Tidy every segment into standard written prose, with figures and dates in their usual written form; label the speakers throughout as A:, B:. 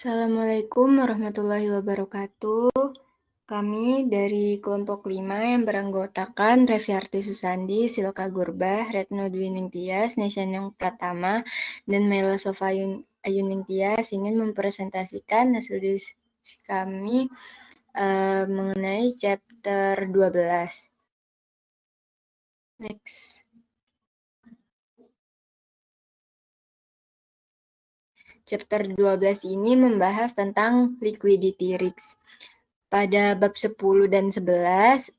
A: Assalamualaikum warahmatullahi wabarakatuh. Kami dari kelompok 5 yang beranggotakan Reviarti Susandi, Silka Gurbah, Retno Dwi Ningtyas, Nesyanyong Pratama, dan Mela Sofa Ayuning Tias ingin mempresentasikan hasil diskusi kami mengenai chapter 12. Next. Chapter 12 ini membahas tentang liquidity risk. Pada bab 10 dan 11,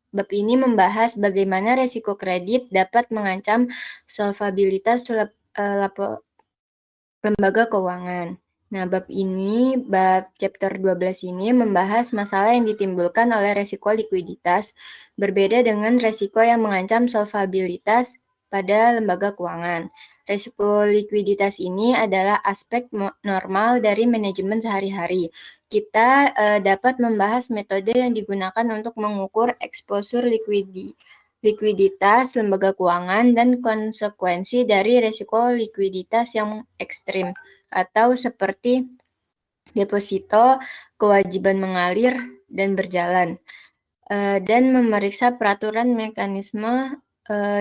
A: bab ini membahas bagaimana resiko kredit dapat mengancam solvabilitas lembaga keuangan. Nah, bab chapter 12 ini membahas masalah yang ditimbulkan oleh resiko likuiditas, berbeda dengan resiko yang mengancam solvabilitas pada lembaga keuangan. Resiko likuiditas ini adalah aspek normal dari manajemen sehari-hari. Kita dapat membahas metode yang digunakan untuk mengukur exposure likuiditas lembaga keuangan dan konsekuensi dari resiko likuiditas yang ekstrim, atau seperti deposito, kewajiban mengalir, dan berjalan, dan memeriksa peraturan mekanisme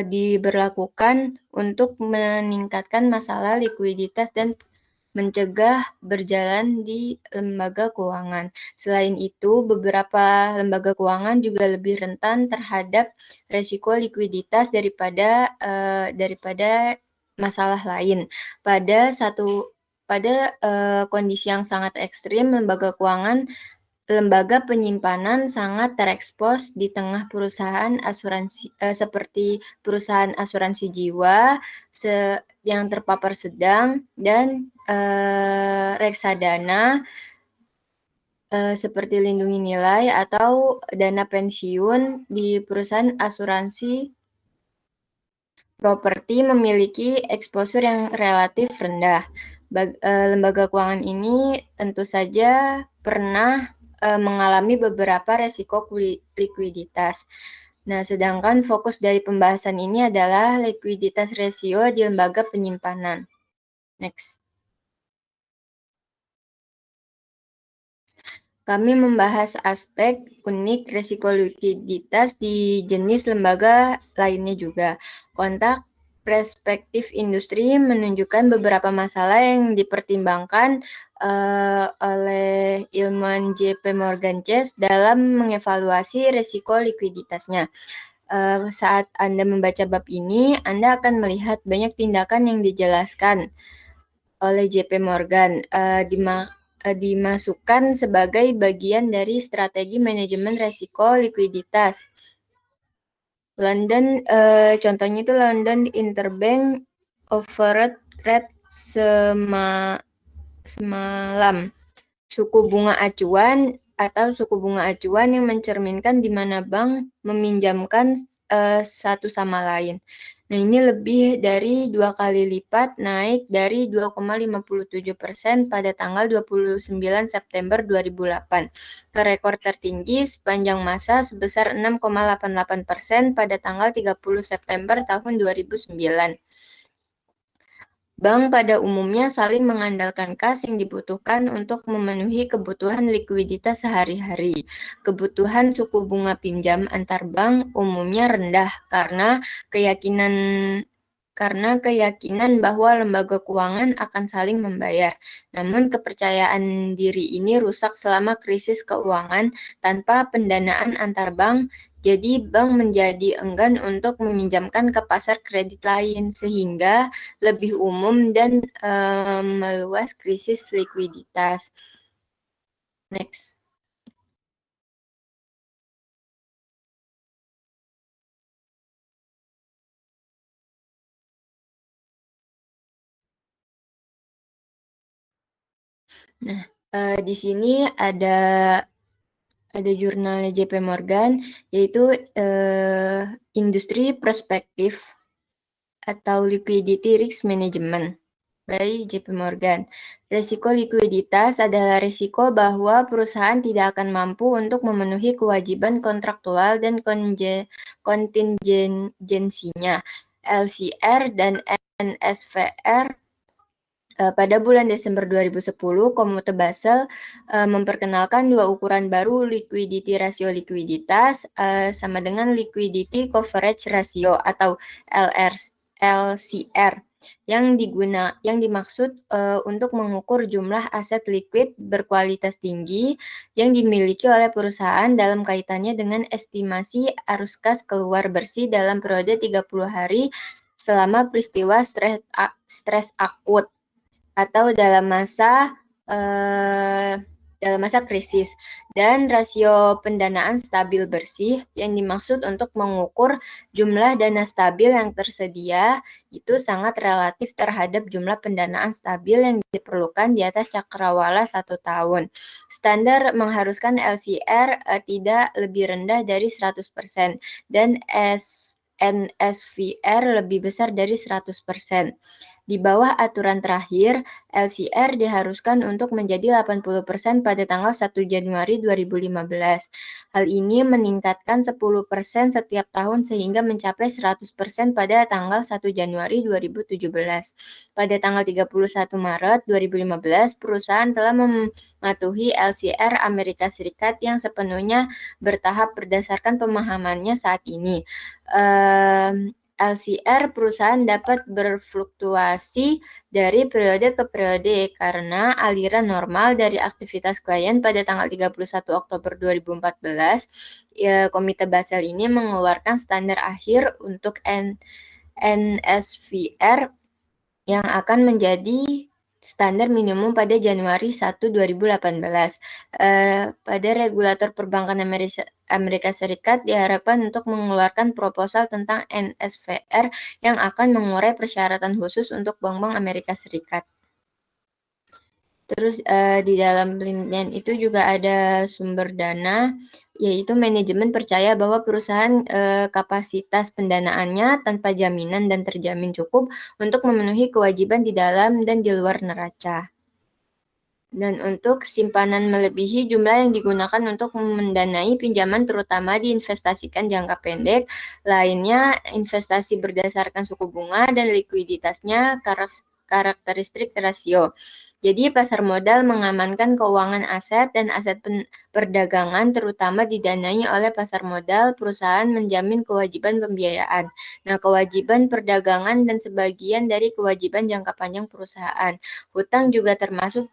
A: diberlakukan untuk meningkatkan masalah likuiditas dan mencegah berjalan di lembaga keuangan. Selain itu, beberapa lembaga keuangan juga lebih rentan terhadap resiko likuiditas daripada masalah lain. Pada kondisi yang sangat ekstrim, lembaga penyimpanan sangat terekspos di tengah perusahaan asuransi seperti perusahaan asuransi jiwa yang terpapar sedang dan reksadana seperti lindungi nilai atau dana pensiun di perusahaan asuransi properti memiliki exposure yang relatif rendah. Lembaga keuangan ini tentu saja pernah mengalami beberapa resiko likuiditas. Nah, sedangkan fokus dari pembahasan ini adalah likuiditas rasio di lembaga penyimpanan. Next. Kami membahas aspek unik resiko likuiditas di jenis lembaga lainnya juga. Kontak perspektif industri menunjukkan beberapa masalah yang dipertimbangkan oleh ilmuwan JP Morgan Chase dalam mengevaluasi resiko likuiditasnya. Saat Anda membaca bab ini, Anda akan melihat banyak tindakan yang dijelaskan oleh JP Morgan dimasukkan sebagai bagian dari strategi manajemen resiko likuiditas. London, contohnya itu London Interbank Overnight Rate semalam. Suku bunga acuan atau suku bunga acuan yang mencerminkan di mana bank meminjamkan satu sama lain. Nah, ini lebih dari 2 kali lipat naik dari 2,57% pada tanggal 29 September 2008 ke rekor tertinggi sepanjang masa sebesar 6,88% pada tanggal 30 September tahun 2009. Bank pada umumnya saling mengandalkan kas yang dibutuhkan untuk memenuhi kebutuhan likuiditas sehari-hari. Kebutuhan suku bunga pinjam antar bank umumnya rendah karena keyakinan bahwa lembaga keuangan akan saling membayar. Namun kepercayaan diri ini rusak selama krisis keuangan tanpa pendanaan antar bank. Jadi bank menjadi enggan untuk meminjamkan ke pasar kredit lain sehingga lebih umum dan meluas krisis likuiditas. Next. Nah, di sini ada jurnalnya JP Morgan, yaitu Industri Perspektif atau Liquidity Risk Management by JP Morgan. Resiko likuiditas adalah resiko bahwa perusahaan tidak akan mampu untuk memenuhi kewajiban kontraktual dan kontingensinya. LCR dan NSVR Pada bulan Desember 2010, Komite Basel memperkenalkan dua ukuran baru liquidity ratio likuiditas sama dengan liquidity coverage ratio atau LCR yang dimaksud untuk mengukur jumlah aset liquid berkualitas tinggi yang dimiliki oleh perusahaan dalam kaitannya dengan estimasi arus kas keluar bersih dalam periode 30 hari selama peristiwa stres akut atau dalam masa krisis, dan rasio pendanaan stabil bersih yang dimaksud untuk mengukur jumlah dana stabil yang tersedia itu sangat relatif terhadap jumlah pendanaan stabil yang diperlukan di atas cakrawala 1 tahun. Standar mengharuskan LCR tidak lebih rendah dari 100% dan NSVR lebih besar dari 100%. Di bawah aturan terakhir, LCR diharuskan untuk menjadi 80% pada tanggal 1 Januari 2015. Hal ini meningkatkan 10% setiap tahun sehingga mencapai 100% pada tanggal 1 Januari 2017. Pada tanggal 31 Maret 2015, perusahaan telah mematuhi LCR Amerika Serikat yang sepenuhnya bertahap berdasarkan pemahamannya saat ini. LCR perusahaan dapat berfluktuasi dari periode ke periode karena aliran normal dari aktivitas klien pada tanggal 31 Oktober 2014, Komite Basel ini mengeluarkan standar akhir untuk NSVR yang akan menjadi standar minimum pada Januari 1, 2018. Pada regulator perbankan Amerika Serikat diharapkan untuk mengeluarkan proposal tentang NSVR yang akan mengurai persyaratan khusus untuk bank-bank Amerika Serikat. Terus di dalam penelitian itu juga ada sumber dana, yaitu manajemen percaya bahwa perusahaan kapasitas pendanaannya tanpa jaminan dan terjamin cukup untuk memenuhi kewajiban di dalam dan di luar neraca. Dan untuk simpanan melebihi jumlah yang digunakan untuk mendanai pinjaman terutama diinvestasikan jangka pendek, lainnya investasi berdasarkan suku bunga dan likuiditasnya karakteristik rasio. Jadi pasar modal mengamankan keuangan aset dan aset perdagangan terutama didanai oleh pasar modal, perusahaan menjamin kewajiban pembiayaan. Nah, kewajiban perdagangan dan sebagian dari kewajiban jangka panjang perusahaan. Hutang juga termasuk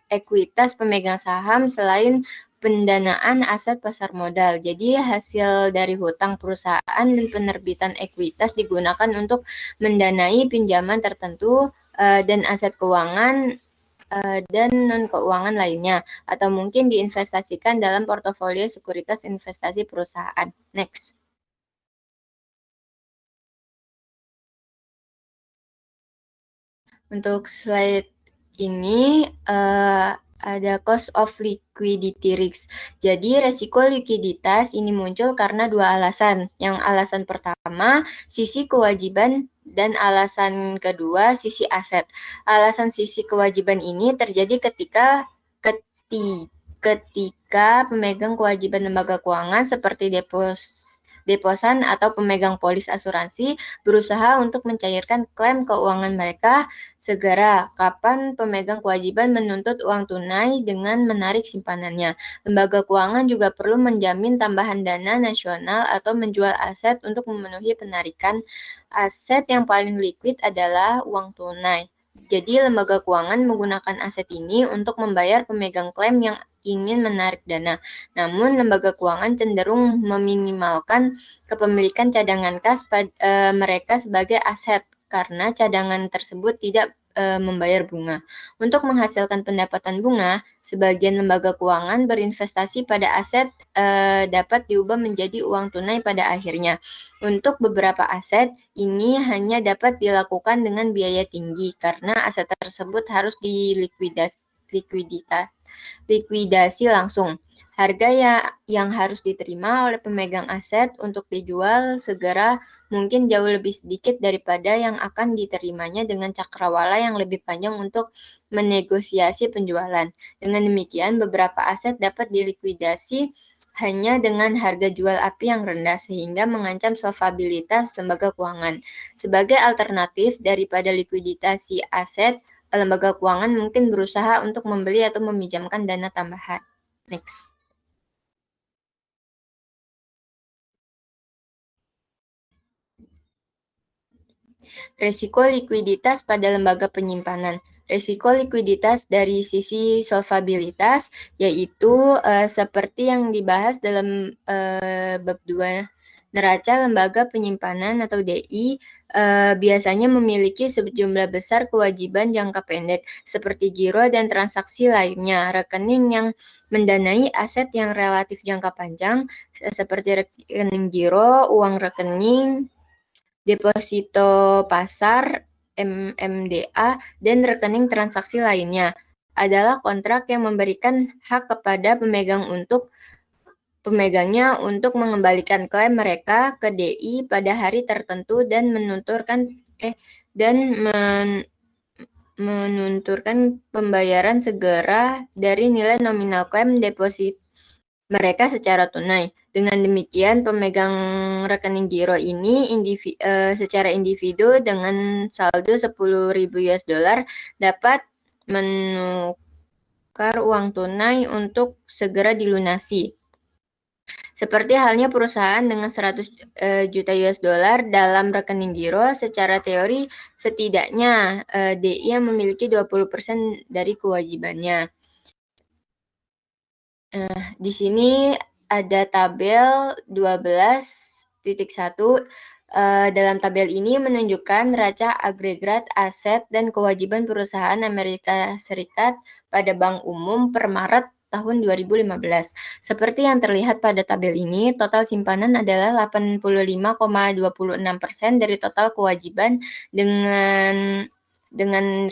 A: ekuitas pemegang saham selain pendanaan aset pasar modal. Jadi hasil dari hutang perusahaan dan penerbitan ekuitas digunakan untuk mendanai pinjaman tertentu dan aset keuangan dan non-keuangan lainnya, atau mungkin diinvestasikan dalam portofolio sekuritas investasi perusahaan. Next. Untuk slide ini ada cost of liquidity risk. Jadi resiko likuiditas ini muncul karena dua alasan. Yang alasan pertama, sisi kewajiban dan alasan kedua, sisi aset. Alasan sisi kewajiban ini terjadi ketika pemegang kewajiban lembaga keuangan seperti deposan atau pemegang polis asuransi berusaha untuk mencairkan klaim keuangan mereka segera. Kapan pemegang kewajiban menuntut uang tunai dengan menarik simpanannya. Lembaga keuangan juga perlu menjamin tambahan dana nasional atau menjual aset untuk memenuhi penarikan. Aset yang paling liquid adalah uang tunai. Jadi lembaga keuangan menggunakan aset ini untuk membayar pemegang klaim yang ingin menarik dana. Namun lembaga keuangan cenderung meminimalkan kepemilikan cadangan kas mereka sebagai aset karena cadangan tersebut tidak membayar bunga. Untuk menghasilkan pendapatan bunga, sebagian lembaga keuangan berinvestasi pada aset dapat diubah menjadi uang tunai pada akhirnya. Untuk beberapa aset, ini hanya dapat dilakukan dengan biaya tinggi karena aset tersebut harus likuidasi langsung. Harga yang harus diterima oleh pemegang aset untuk dijual segera mungkin jauh lebih sedikit daripada yang akan diterimanya dengan cakrawala yang lebih panjang untuk menegosiasi penjualan. Dengan demikian, beberapa aset dapat dilikuidasi hanya dengan harga jual api yang rendah sehingga mengancam solvabilitas lembaga keuangan. Sebagai alternatif daripada likuiditasi aset, lembaga keuangan mungkin berusaha untuk membeli atau meminjamkan dana tambahan. Next. Resiko likuiditas pada lembaga penyimpanan. Resiko likuiditas dari sisi solvabilitas yaitu seperti yang dibahas dalam bab 2 neraca lembaga penyimpanan atau DI biasanya memiliki sejumlah besar kewajiban jangka pendek seperti giro dan transaksi lainnya. Rekening yang mendanai aset yang relatif jangka panjang seperti rekening giro, uang rekening, deposito pasar, MMDA, dan rekening transaksi lainnya adalah kontrak yang memberikan hak kepada pemegangnya untuk mengembalikan klaim mereka ke DI pada hari tertentu dan menunturkan pembayaran segera dari nilai nominal klaim deposit mereka secara tunai. Dengan demikian, pemegang rekening giro ini secara individu dengan saldo 10.000 US dollar dapat menukar uang tunai untuk segera dilunasi. Seperti halnya perusahaan dengan 100 juta US dollar dalam rekening giro, secara teori setidaknya DI yang memiliki 20% dari kewajibannya. Di sini ada tabel 12.1. Dalam tabel ini menunjukkan neraca agregat aset dan kewajiban perusahaan Amerika Serikat pada Bank Umum per Maret tahun 2015. Seperti yang terlihat pada tabel ini, total simpanan adalah 85,26% dari total kewajiban dengan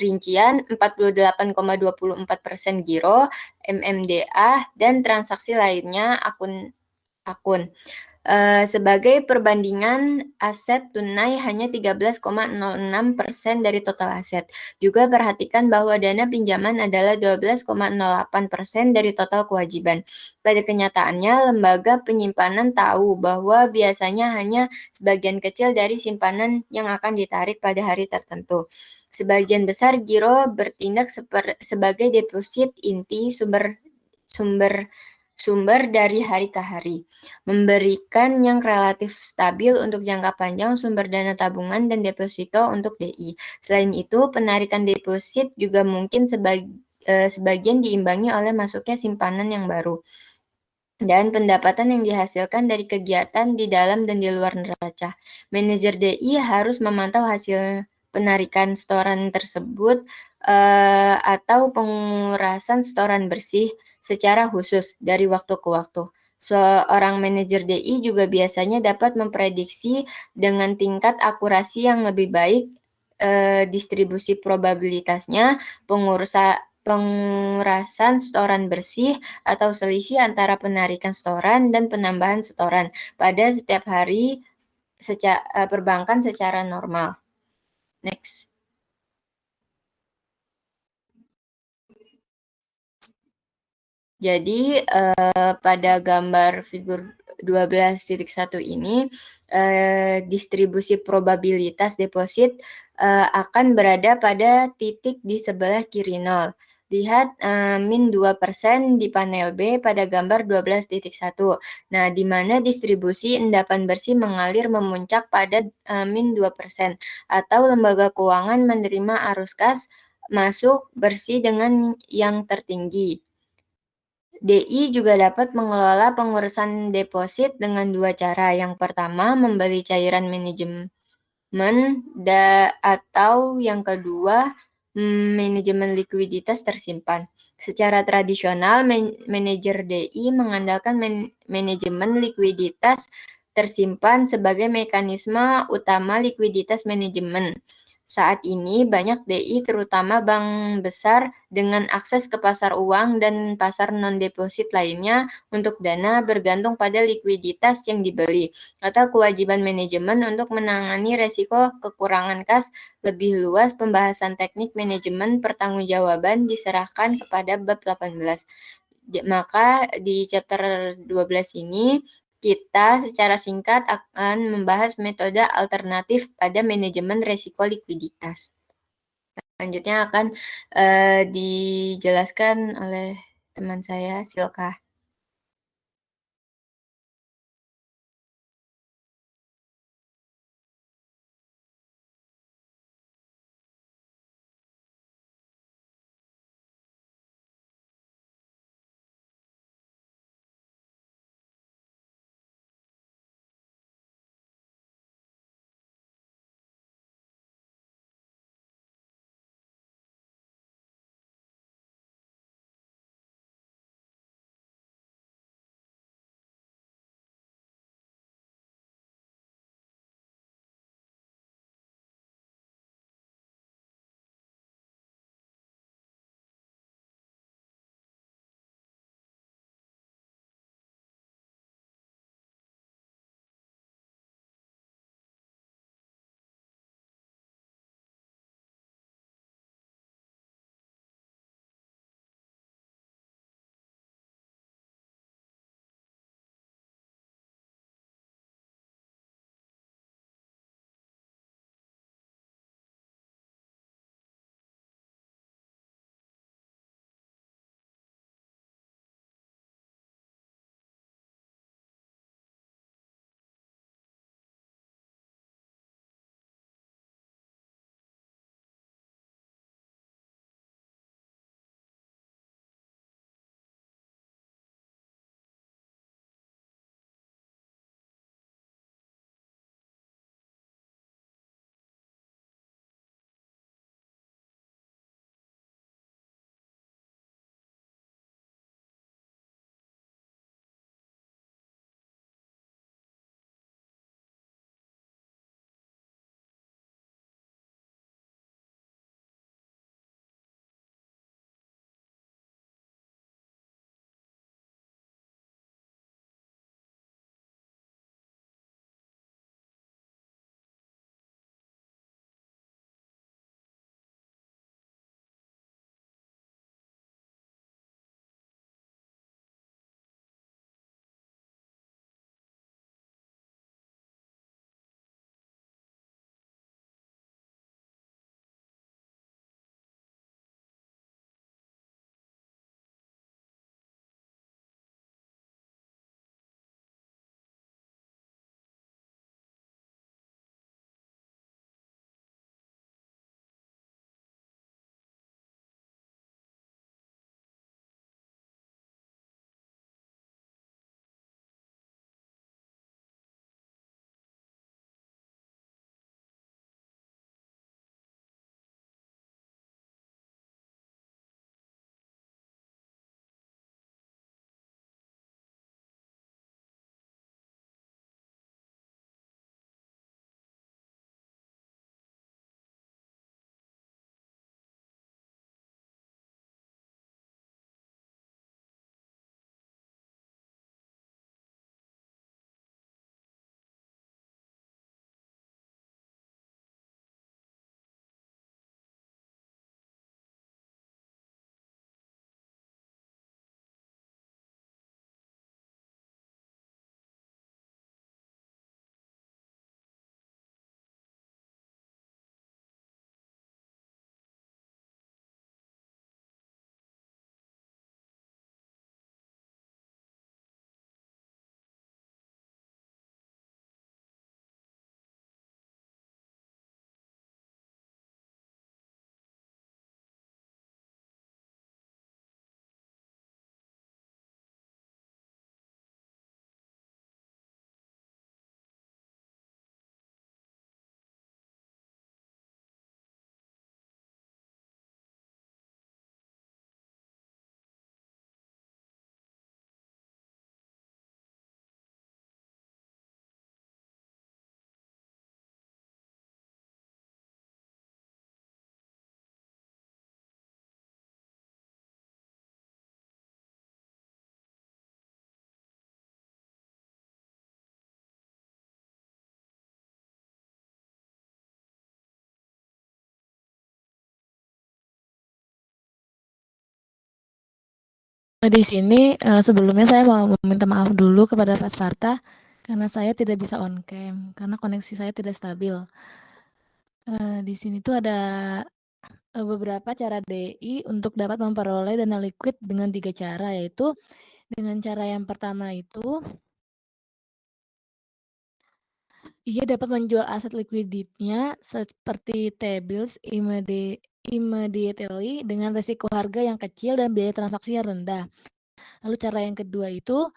A: rincian 48,24% giro, MMDA, dan transaksi lainnya akun. Sebagai perbandingan, aset tunai hanya 13,06% dari total aset. Juga perhatikan bahwa dana pinjaman adalah 12,08% dari total kewajiban. Pada kenyataannya, lembaga penyimpanan tahu bahwa biasanya hanya sebagian kecil dari simpanan yang akan ditarik pada hari tertentu. Sebagian besar giro bertindak sebagai deposit inti sumber dari hari ke hari, memberikan yang relatif stabil untuk jangka panjang sumber dana tabungan dan deposito untuk DI. Selain itu, penarikan deposit juga mungkin sebagian diimbangi oleh masuknya simpanan yang baru dan pendapatan yang dihasilkan dari kegiatan di dalam dan di luar neraca. Manajer DI harus memantau hasil penarikan setoran tersebut atau pengurasan setoran bersih secara khusus dari waktu ke waktu. Seorang manajer DI juga biasanya dapat memprediksi dengan tingkat akurasi yang lebih baik distribusi probabilitasnya, pengurasan setoran bersih atau selisih antara penarikan setoran dan penambahan setoran pada setiap hari perbankan secara normal. Next. Jadi pada gambar figur 12.1 ini distribusi probabilitas deposit akan berada pada titik di sebelah kiri 0. Lihat min 2% di panel B pada gambar 12.1. Nah, di mana distribusi endapan bersih mengalir memuncak pada min 2%, atau lembaga keuangan menerima arus kas masuk bersih dengan yang tertinggi. DI juga dapat mengelola pengurusan deposit dengan dua cara. Yang pertama, membeli cairan manajemen atau yang kedua, manajemen likuiditas tersimpan. Secara tradisional, manajer DI mengandalkan manajemen likuiditas tersimpan sebagai mekanisme utama likuiditas manajemen. Saat ini, banyak DI, terutama bank besar, dengan akses ke pasar uang dan pasar non-deposit lainnya untuk dana bergantung pada likuiditas yang dibeli, atau kewajiban manajemen untuk menangani resiko kekurangan kas. Lebih luas, pembahasan teknik manajemen pertanggungjawaban diserahkan kepada bab 18. Maka di chapter 12 ini kita secara singkat akan membahas metode alternatif pada manajemen resiko likuiditas. Selanjutnya akan dijelaskan oleh teman saya, Silka.
B: Di sini sebelumnya saya mau meminta maaf dulu kepada Pak Sparta karena saya tidak bisa on cam karena koneksi saya tidak stabil. Di sini tuh ada beberapa cara DI untuk dapat memperoleh dana liquid dengan 3 cara, yaitu dengan cara yang pertama itu ia dapat menjual aset likuiditnya seperti T-bills immediately dengan risiko harga yang kecil dan biaya transaksi yang rendah. Lalu cara yang kedua itu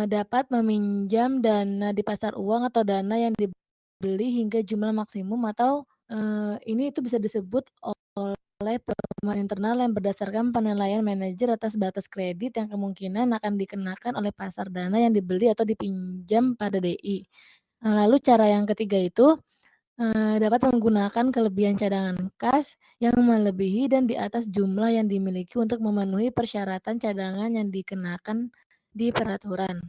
B: dapat meminjam dana di pasar uang atau dana yang dibeli hingga jumlah maksimum atau ini itu bisa disebut oleh pemain internal yang berdasarkan penilaian manajer atas batas kredit yang kemungkinan akan dikenakan oleh pasar dana yang dibeli atau dipinjam pada DI. Lalu cara yang ketiga itu dapat menggunakan kelebihan cadangan kas yang melebihi dan di atas jumlah yang dimiliki untuk memenuhi persyaratan cadangan yang dikenakan di peraturan.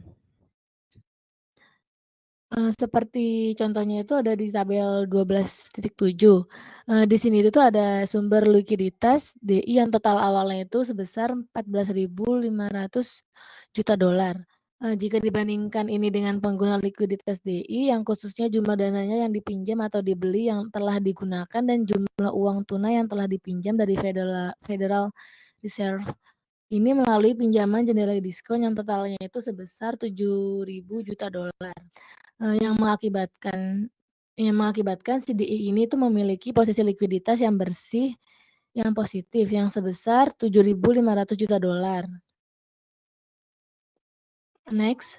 B: Seperti contohnya itu ada di tabel 12.7. Di sini itu tuh ada sumber likuiditas DI yang total awalnya itu sebesar 14.500 juta dolar. Jika dibandingkan ini dengan pengguna likuiditas DI yang khususnya jumlah dananya yang dipinjam atau dibeli yang telah digunakan dan jumlah uang tunai yang telah dipinjam dari Federal Reserve ini melalui pinjaman jendela diskon yang totalnya itu sebesar 7.000 juta dolar. Yang mengakibatkan si DI ini tuh memiliki posisi likuiditas yang bersih, yang positif, yang sebesar 7.500 juta dolar. Next.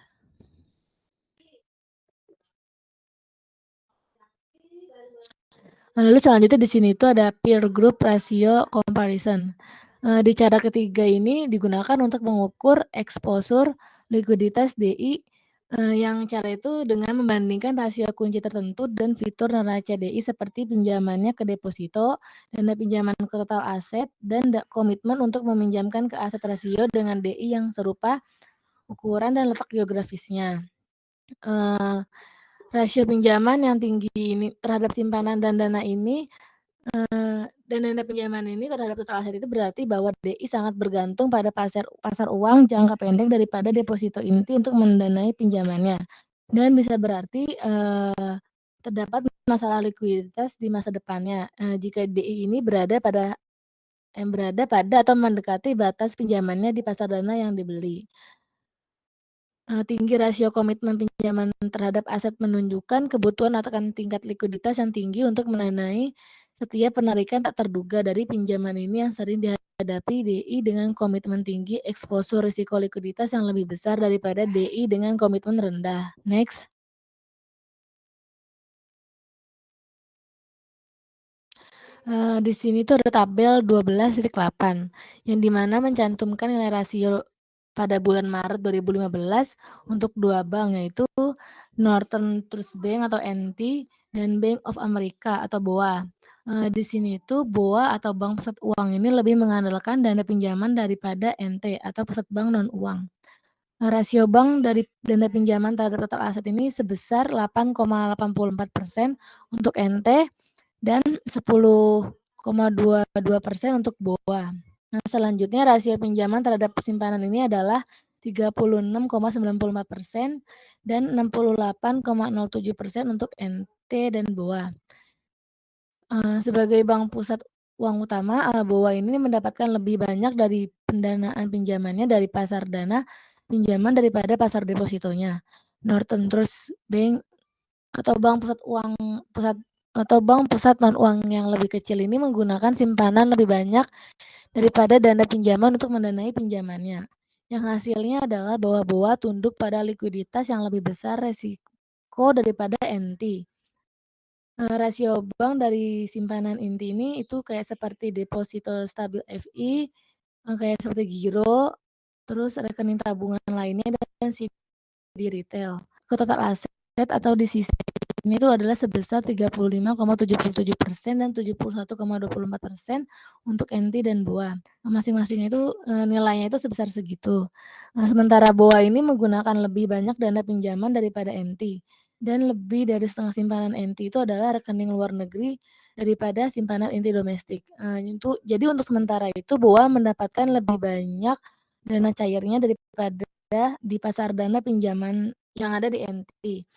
B: Lalu selanjutnya di sini itu ada peer group ratio comparison. Di cara ketiga ini digunakan untuk mengukur exposure likuiditas DI yang cara itu dengan membandingkan rasio kunci tertentu dan fitur neraca DI seperti pinjamannya ke deposito, dana pinjaman ke total aset, dan komitmen untuk meminjamkan ke aset rasio dengan DI yang serupa ukuran dan letak geografisnya. Rasio pinjaman yang tinggi ini terhadap simpanan dan dana ini dan dana pinjaman ini terhadap total aset itu berarti bahwa DI sangat bergantung pada pasar uang jangka pendek daripada deposito inti untuk mendanai pinjamannya. Dan bisa berarti terdapat masalah likuiditas di masa depannya jika DI ini berada pada atau mendekati batas pinjamannya di pasar dana yang dibeli. Tinggi rasio komitmen pinjaman terhadap aset menunjukkan kebutuhan akan tingkat likuiditas yang tinggi untuk mendanai setiap penarikan tak terduga dari pinjaman ini yang sering dihadapi DI dengan komitmen tinggi eksposur risiko likuiditas yang lebih besar daripada DI dengan komitmen rendah. Next. Di sini tuh ada tabel 12.8 yang dimana mencantumkan nilai rasio pada bulan Maret 2015 untuk dua bank yaitu Northern Trust Bank atau NT dan Bank of America atau BOA. Di sini itu BOA atau Bank Pusat Uang ini lebih mengandalkan dana pinjaman daripada NT atau Pusat Bank Non Uang. Rasio bank dari dana pinjaman terhadap total aset ini sebesar 8,84% untuk NT dan 10,22% untuk BOA. Nah, selanjutnya rasio pinjaman terhadap simpanan ini adalah 36,94% dan 68,07% untuk NT dan BOA. Sebagai bank pusat uang utama, BOA ini mendapatkan lebih banyak dari pendanaan pinjamannya dari pasar dana pinjaman daripada pasar depositonya. Northern Trust Bank atau bank pusat non uang yang lebih kecil ini menggunakan simpanan lebih banyak daripada dana pinjaman untuk mendanai pinjamannya. Yang hasilnya adalah bahwa BOA tunduk pada likuiditas yang lebih besar resiko daripada NT. Rasio bank dari simpanan inti ini itu kayak seperti deposito stabil FI, kayak seperti giro, terus rekening tabungan lainnya dan CD retail. Ke total aset atau di sisi ini itu adalah sebesar 35,77% dan 71,24% untuk NT dan BOA. Masing-masing itu nilainya itu sebesar segitu. Sementara BOA ini menggunakan lebih banyak dana pinjaman daripada NT dan lebih dari setengah simpanan NT itu adalah rekening luar negeri daripada simpanan inti domestik. Jadi untuk sementara itu BOA mendapatkan lebih banyak dana cairnya daripada di pasar dana pinjaman yang ada di NT.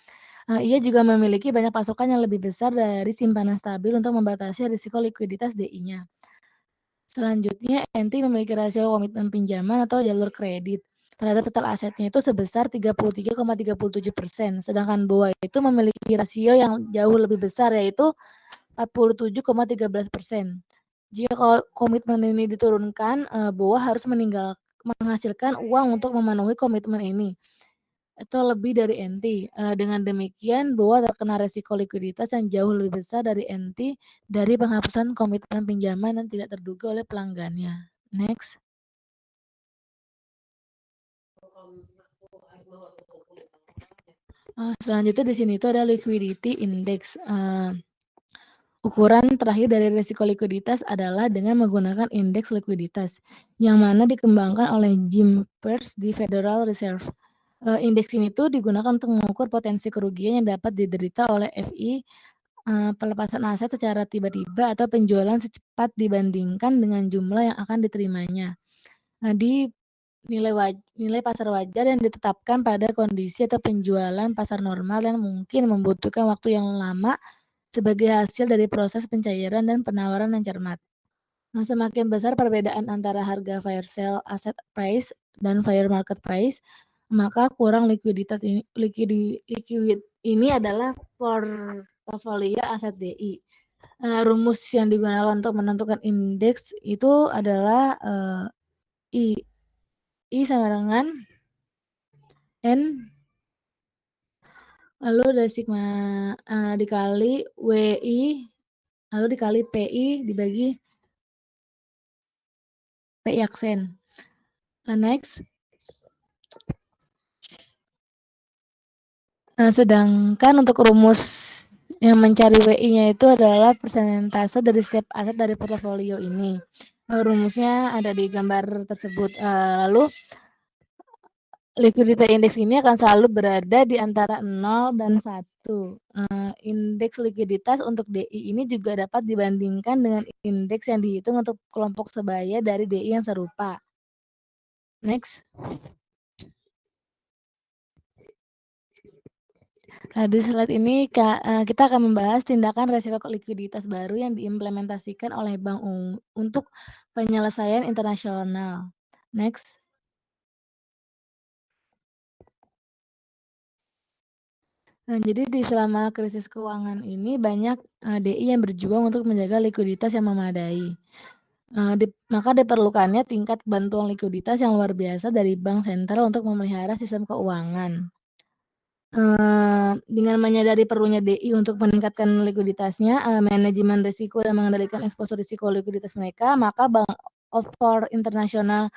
B: Ia juga memiliki banyak pasokan yang lebih besar dari simpanan stabil untuk membatasi risiko likuiditas DI-nya. Selanjutnya, NT memiliki rasio komitmen pinjaman atau jalur kredit terhadap total asetnya itu sebesar 33,37%, sedangkan BOA itu memiliki rasio yang jauh lebih besar yaitu 47,13%. Jika komitmen ini diturunkan, BOA harus menghasilkan uang untuk memenuhi komitmen ini atau lebih dari NT. Dengan demikian, BOA terkena resiko likuiditas yang jauh lebih besar dari NT dari penghapusan komitmen pinjaman yang tidak terduga oleh pelanggannya. Next. Selanjutnya di sini itu ada liquidity index. Ukuran terakhir dari risiko likuiditas adalah dengan menggunakan indeks likuiditas, yang mana dikembangkan oleh Jim Peirce di Federal Reserve. Indeks ini tuh digunakan untuk mengukur potensi kerugian yang dapat diderita oleh FI, pelepasan aset secara tiba-tiba atau penjualan secepat dibandingkan dengan jumlah yang akan diterimanya. Di nilai pasar wajar yang ditetapkan pada kondisi atau penjualan pasar normal yang mungkin membutuhkan waktu yang lama sebagai hasil dari proses pencairan dan penawaran yang cermat. Semakin besar perbedaan antara harga fair sale asset price dan fair market price, maka kurang liquid ini adalah portofolio aset DI. Rumus yang digunakan untuk menentukan indeks itu adalah I sama dengan N lalu ada sigma dikali WI lalu dikali PI dibagi PI aksen. Next. Sedangkan untuk rumus yang mencari WI-nya itu adalah persentase dari setiap aset dari portofolio ini. Rumusnya ada di gambar tersebut. Lalu liquidity index ini akan selalu berada di antara 0 dan 1. Indeks likuiditas untuk DI ini juga dapat dibandingkan dengan indeks yang dihitung untuk kelompok sebaya dari DI yang serupa. Next. Di slide ini kita akan membahas tindakan resiko likuiditas baru yang diimplementasikan oleh Bank untuk penyelesaian internasional. Next. Jadi selama krisis keuangan ini banyak DI yang berjuang untuk menjaga likuiditas yang memadai. Maka diperlukannya tingkat bantuan likuiditas yang luar biasa dari bank sentral untuk memelihara sistem keuangan. Dengan menyadari perlunya DI untuk meningkatkan likuiditasnya, manajemen risiko dan mengendalikan eksposur risiko likuiditas mereka, maka Bank for International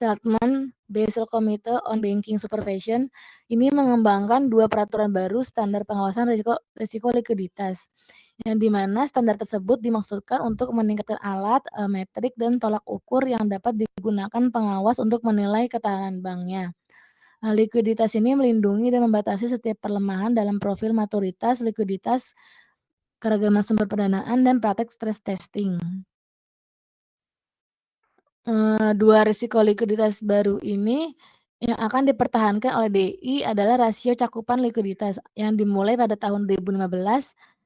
B: Settlement Basel Committee on Banking Supervision ini mengembangkan 2 peraturan baru standar pengawasan risiko likuiditas, yang dimana standar tersebut dimaksudkan untuk meningkatkan alat, metrik, dan tolak ukur yang dapat digunakan pengawas untuk menilai ketahanan banknya. Likuiditas ini melindungi dan membatasi setiap perlemahan dalam profil maturitas, likuiditas, keragaman sumber pendanaan, dan praktek stress testing. 2 risiko likuiditas baru ini yang akan dipertahankan oleh DI adalah rasio cakupan likuiditas yang dimulai pada tahun 2015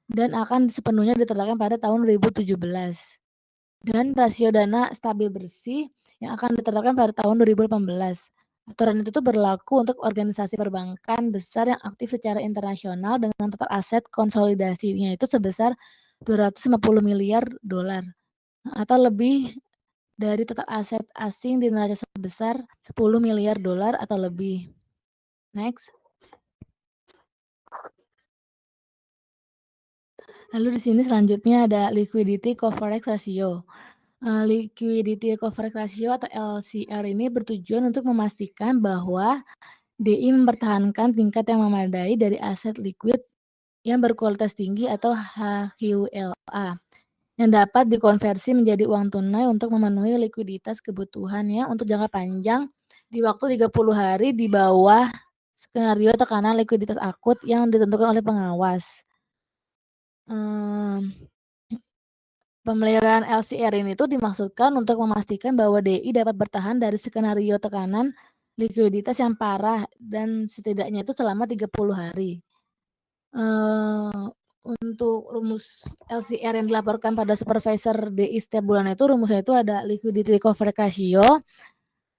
B: dan akan sepenuhnya diterapkan pada tahun 2017. Dan rasio dana stabil bersih yang akan diterapkan pada tahun 2018. Aturan itu tuh berlaku untuk organisasi perbankan besar yang aktif secara internasional dengan total aset konsolidasinya itu sebesar 250 miliar dolar atau lebih dari total aset asing di neraca sebesar 10 miliar dolar atau lebih. Next. Lalu di sini selanjutnya ada liquidity coverage ratio. Liquidity coverage ratio atau LCR ini bertujuan untuk memastikan bahwa DI mempertahankan tingkat yang memadai dari aset liquid yang berkualitas tinggi atau HQLA yang dapat dikonversi menjadi uang tunai untuk memenuhi likuiditas kebutuhannya untuk jangka panjang di waktu 30 hari di bawah skenario tekanan likuiditas akut yang ditentukan oleh pengawas. Pemeliharaan LCR ini tuh dimaksudkan untuk memastikan bahwa DI dapat bertahan dari skenario tekanan likuiditas yang parah dan setidaknya itu selama 30 hari. Untuk rumus LCR yang dilaporkan pada supervisor DI setiap bulan itu rumusnya itu ada liquidity coverage ratio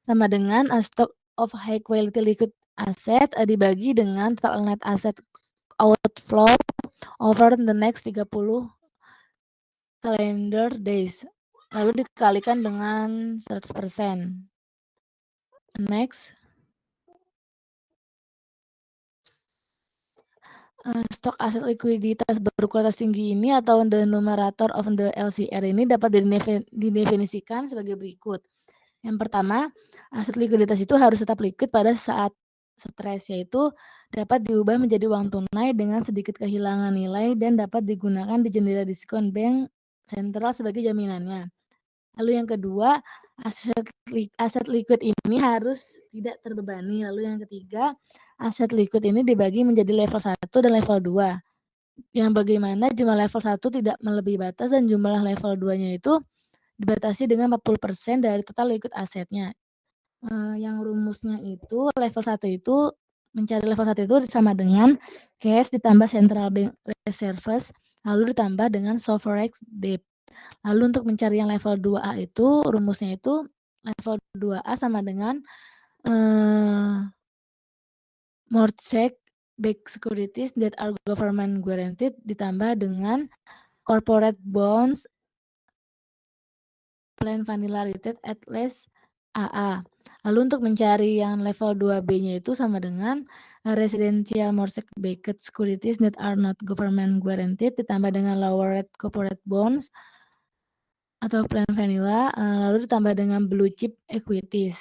B: sama dengan stock of high quality liquid asset dibagi dengan total net asset outflow over the next 30 calendar days, lalu dikalikan dengan 100%. Next. Stok aset likuiditas berkualitas tinggi ini atau the numerator of the LCR ini dapat didefinisikan sebagai berikut. Yang pertama, aset likuiditas itu harus tetap liquid pada saat stres, yaitu dapat diubah menjadi uang tunai dengan sedikit kehilangan nilai dan dapat digunakan di jendela diskon bank sentral sebagai jaminannya. Lalu yang kedua, aset liquid ini harus tidak terbebani. Lalu yang ketiga, aset liquid ini dibagi menjadi level 1 dan level 2. Yang bagaimana jumlah level 1 tidak melebihi batas dan jumlah level 2-nya itu dibatasi dengan 40% dari total liquid asetnya. Yang rumusnya itu level 1 itu mencari level 1 itu sama dengan cash ditambah central bank reserves lalu ditambah dengan sovereign debt. Lalu untuk mencari yang level 2A itu rumusnya itu level 2A sama dengan mortgage-backed securities that are government guaranteed ditambah dengan corporate bonds plain vanilla rated at least AA. Lalu untuk mencari yang level 2B-nya itu sama dengan residential mortgage-backed securities that are not government guaranteed ditambah dengan lower rate corporate bonds atau plain vanilla, lalu ditambah dengan blue chip equities.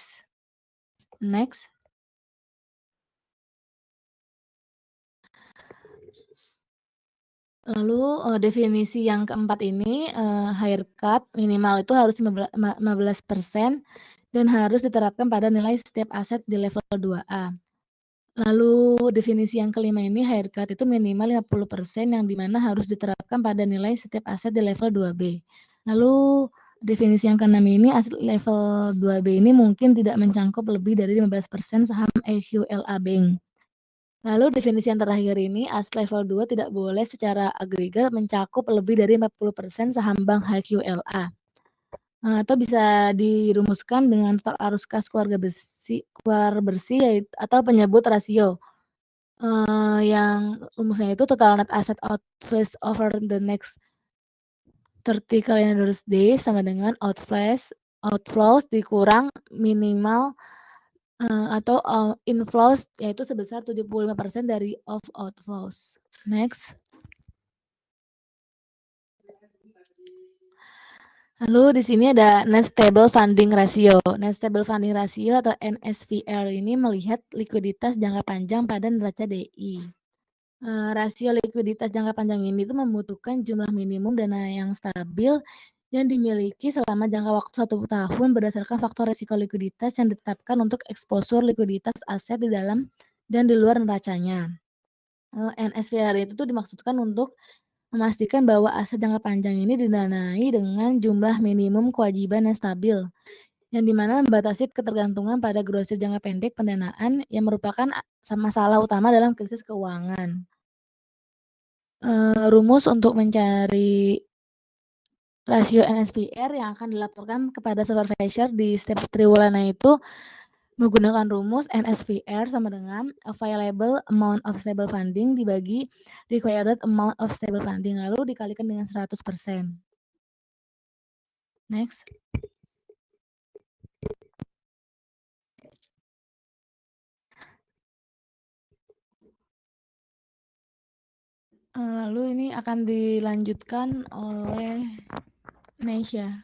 B: Next. Lalu definisi yang keempat ini haircut minimal itu harus 15% dan harus diterapkan pada nilai setiap aset di level 2A. Lalu definisi yang kelima ini haircut itu minimal 50% yang dimana harus diterapkan pada nilai setiap aset di level 2B. Lalu definisi yang keenam ini aset level 2B ini mungkin tidak mencangkup lebih dari 15% saham EQLA Bank. Lalu definisi yang terakhir ini, aset level 2 tidak boleh secara agregat mencakup lebih dari 40% saham bank HQLA. Atau bisa dirumuskan dengan total arus kas keluar bersih atau penyebut rasio. Yang rumusnya itu total net asset outflows over the next 30 calendar days sama dengan outflows dikurang minimal atau inflows yaitu sebesar 75% dari outflows. Next. Lalu di sini ada net stable funding ratio. Net stable funding ratio atau NSFR ini melihat likuiditas jangka panjang pada neraca DI. Rasio likuiditas jangka panjang ini itu membutuhkan jumlah minimum dana yang stabil yang dimiliki selama jangka waktu 1 tahun berdasarkan faktor risiko likuiditas yang ditetapkan untuk eksposur likuiditas aset di dalam dan di luar neracanya. NSFR itu tuh dimaksudkan untuk memastikan bahwa aset jangka panjang ini didanai dengan jumlah minimum kewajiban yang stabil, yang dimana membatasi ketergantungan pada grosir jangka pendek pendanaan yang merupakan masalah utama dalam krisis keuangan. Rumus untuk mencari rasio NSFR yang akan dilaporkan kepada supervisor di setiap triwulannya itu menggunakan rumus NSFR sama dengan available amount of stable funding dibagi required amount of stable funding lalu dikalikan dengan 100%. Next. Lalu ini akan dilanjutkan oleh Nesya.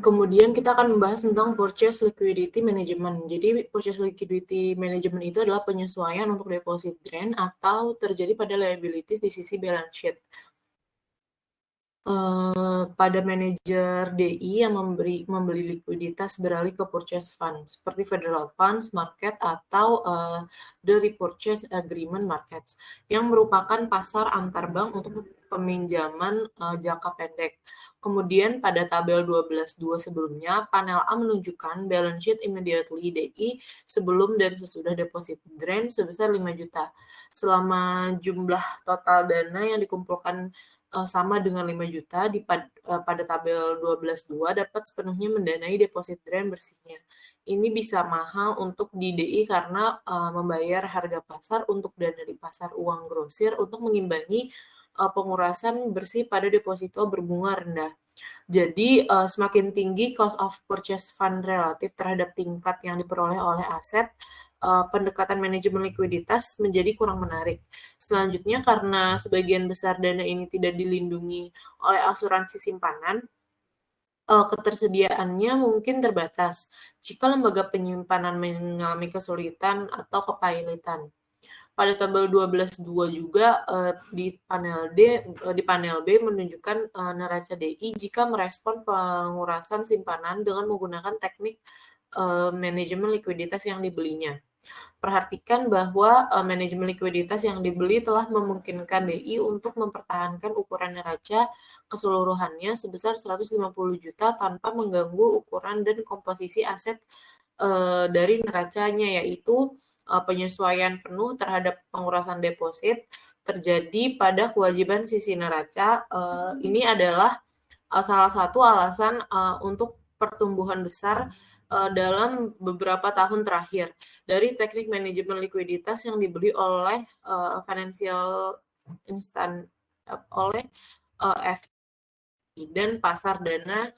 C: Kemudian kita akan membahas tentang purchase liquidity management. Jadi purchase liquidity management itu adalah penyesuaian untuk deposit drain atau terjadi pada liabilities di sisi balance sheet. Pada manajer DI yang membeli likuiditas beralih ke purchase fund seperti federal funds market atau the repurchase agreement markets yang merupakan pasar antar bank untuk peminjaman jangka pendek. Kemudian pada tabel 12.2 sebelumnya, panel A menunjukkan balance sheet immediately DI sebelum dan sesudah deposit drain sebesar 5 juta. Selama jumlah total dana yang dikumpulkan sama dengan 5 juta pada tabel 12.2 dapat sepenuhnya mendanai deposit drain bersihnya. Ini bisa mahal untuk di DI karena membayar harga pasar untuk dana di pasar uang grosir untuk mengimbangi pengurasan bersih pada deposito berbunga rendah. Jadi semakin tinggi cost of purchase fund relatif terhadap tingkat yang diperoleh oleh aset, pendekatan manajemen likuiditas menjadi kurang menarik. Selanjutnya, karena sebagian besar dana ini tidak dilindungi oleh asuransi simpanan, ketersediaannya mungkin terbatas jika lembaga penyimpanan mengalami kesulitan atau kepailitan. Pada tabel 12.2 juga di panel B menunjukkan neraca DI jika merespon pengurasan simpanan dengan menggunakan teknik manajemen likuiditas yang dibelinya. Perhatikan bahwa manajemen likuiditas yang dibeli telah memungkinkan DI untuk mempertahankan ukuran neraca keseluruhannya sebesar 150 juta tanpa mengganggu ukuran dan komposisi aset dari neracanya, yaitu penyesuaian penuh terhadap pengurasan deposit terjadi pada kewajiban sisi neraca. Ini adalah salah satu alasan untuk pertumbuhan besar dalam beberapa tahun terakhir dari teknik manajemen likuiditas yang dibeli oleh financial instan oleh FI dan pasar dana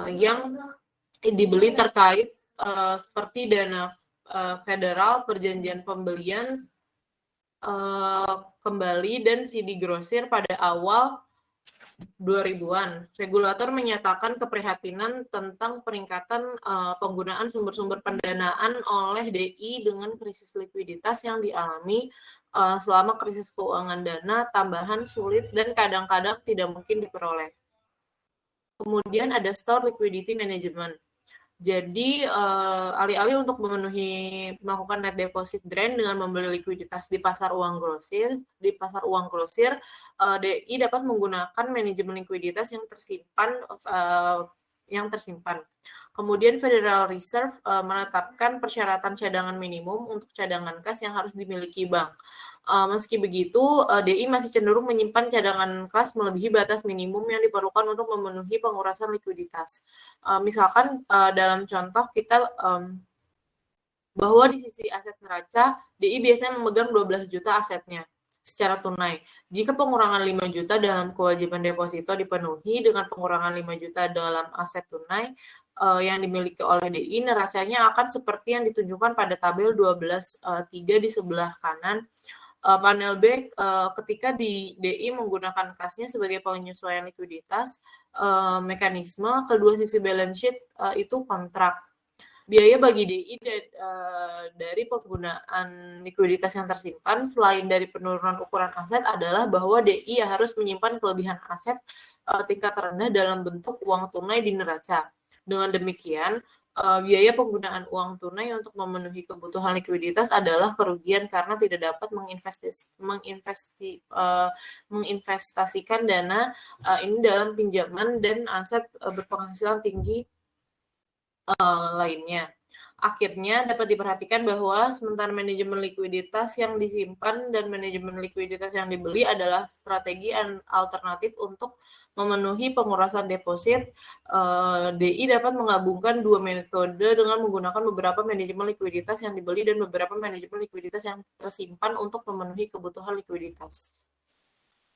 C: yang dibeli terkait seperti dana federal, perjanjian pembelian kembali dan CD grosir pada awal 2000-an. Regulator menyatakan keprihatinan tentang peningkatan penggunaan sumber-sumber pendanaan oleh DI dengan krisis likuiditas yang dialami selama krisis keuangan dana tambahan sulit dan kadang-kadang tidak mungkin diperoleh. Kemudian ada store liquidity management. Jadi alih-alih untuk melakukan net deposit drain dengan membeli likuiditas di pasar uang grosir, DI dapat menggunakan manajemen likuiditas yang tersimpan. Kemudian Federal Reserve menetapkan persyaratan cadangan minimum untuk cadangan kas yang harus dimiliki bank. Meski begitu, DI masih cenderung menyimpan cadangan kas melebihi batas minimum yang diperlukan untuk memenuhi pengurasan likuiditas. Misalkan dalam contoh kita bahwa di sisi aset neraca, DI biasanya memegang 12 juta asetnya secara tunai. Jika pengurangan 5 juta dalam kewajiban deposito dipenuhi dengan pengurangan 5 juta dalam aset tunai yang dimiliki oleh DI, neracanya akan seperti yang ditunjukkan pada tabel 12.3 di sebelah kanan. Panel B, ketika di DI menggunakan kasnya sebagai penyesuaian likuiditas, mekanisme kedua sisi balance sheet itu kontrak. Biaya bagi DI dari penggunaan likuiditas yang tersimpan selain dari penurunan ukuran aset adalah bahwa DI harus menyimpan kelebihan aset tingkat rendah dalam bentuk uang tunai di neraca. Dengan demikian, biaya penggunaan uang tunai untuk memenuhi kebutuhan likuiditas adalah kerugian karena tidak dapat menginvestasikan dana ini dalam pinjaman dan aset berpenghasilan tinggi lainnya. Akhirnya dapat diperhatikan bahwa sementara manajemen likuiditas yang disimpan dan manajemen likuiditas yang dibeli adalah strategi alternatif untuk memenuhi pengurasan deposit, DI dapat menggabungkan dua metode dengan menggunakan beberapa manajemen likuiditas yang dibeli dan beberapa manajemen likuiditas yang tersimpan untuk memenuhi kebutuhan likuiditas.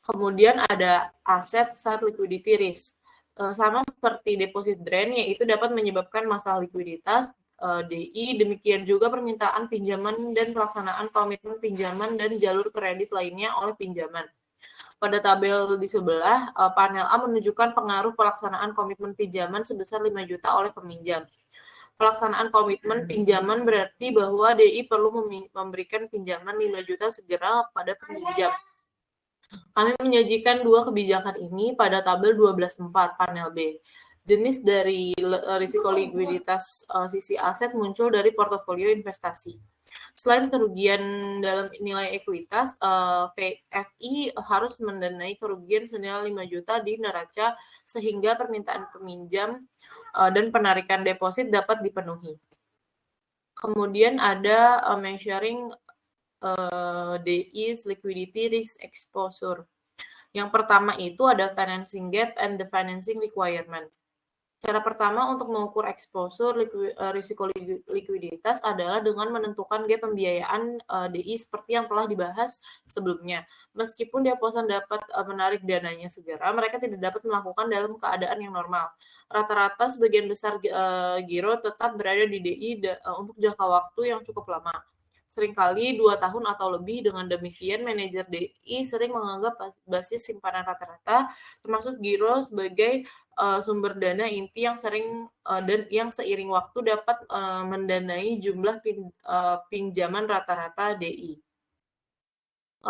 C: Kemudian ada aset side liquidity risk. Sama seperti deposit drain, yaitu dapat menyebabkan masalah likuiditas DI, demikian juga permintaan pinjaman dan pelaksanaan komitmen pinjaman dan jalur kredit lainnya oleh pinjaman. Pada tabel di sebelah, panel A menunjukkan pengaruh pelaksanaan komitmen pinjaman sebesar 5 juta oleh peminjam. Pelaksanaan komitmen pinjaman berarti bahwa DI perlu memberikan pinjaman 5 juta segera pada peminjam. Kami menyajikan dua kebijakan ini pada tabel 12.4 panel B. Jenis dari risiko likuiditas sisi aset muncul dari portofolio investasi. Selain kerugian dalam nilai ekuitas, FI harus mendanai kerugian senilai 5 juta di neraca sehingga permintaan peminjam dan penarikan deposit dapat dipenuhi. Kemudian ada measuring DI's liquidity risk exposure. Yang pertama itu ada financing gap and the financing requirement. Cara pertama untuk mengukur exposure risiko likuiditas adalah dengan menentukan gap pembiayaan DI seperti yang telah dibahas sebelumnya. Meskipun deposan dapat menarik dananya segera, mereka tidak dapat melakukan dalam keadaan yang normal. Rata-rata sebagian besar giro tetap berada di DI untuk jangka waktu yang cukup lama. Seringkali 2 tahun atau lebih. Dengan demikian, manajer DI sering menganggap basis simpanan rata-rata termasuk giro sebagai sumber dana inti yang sering dan yang seiring waktu dapat mendanai jumlah pinjaman rata-rata DI.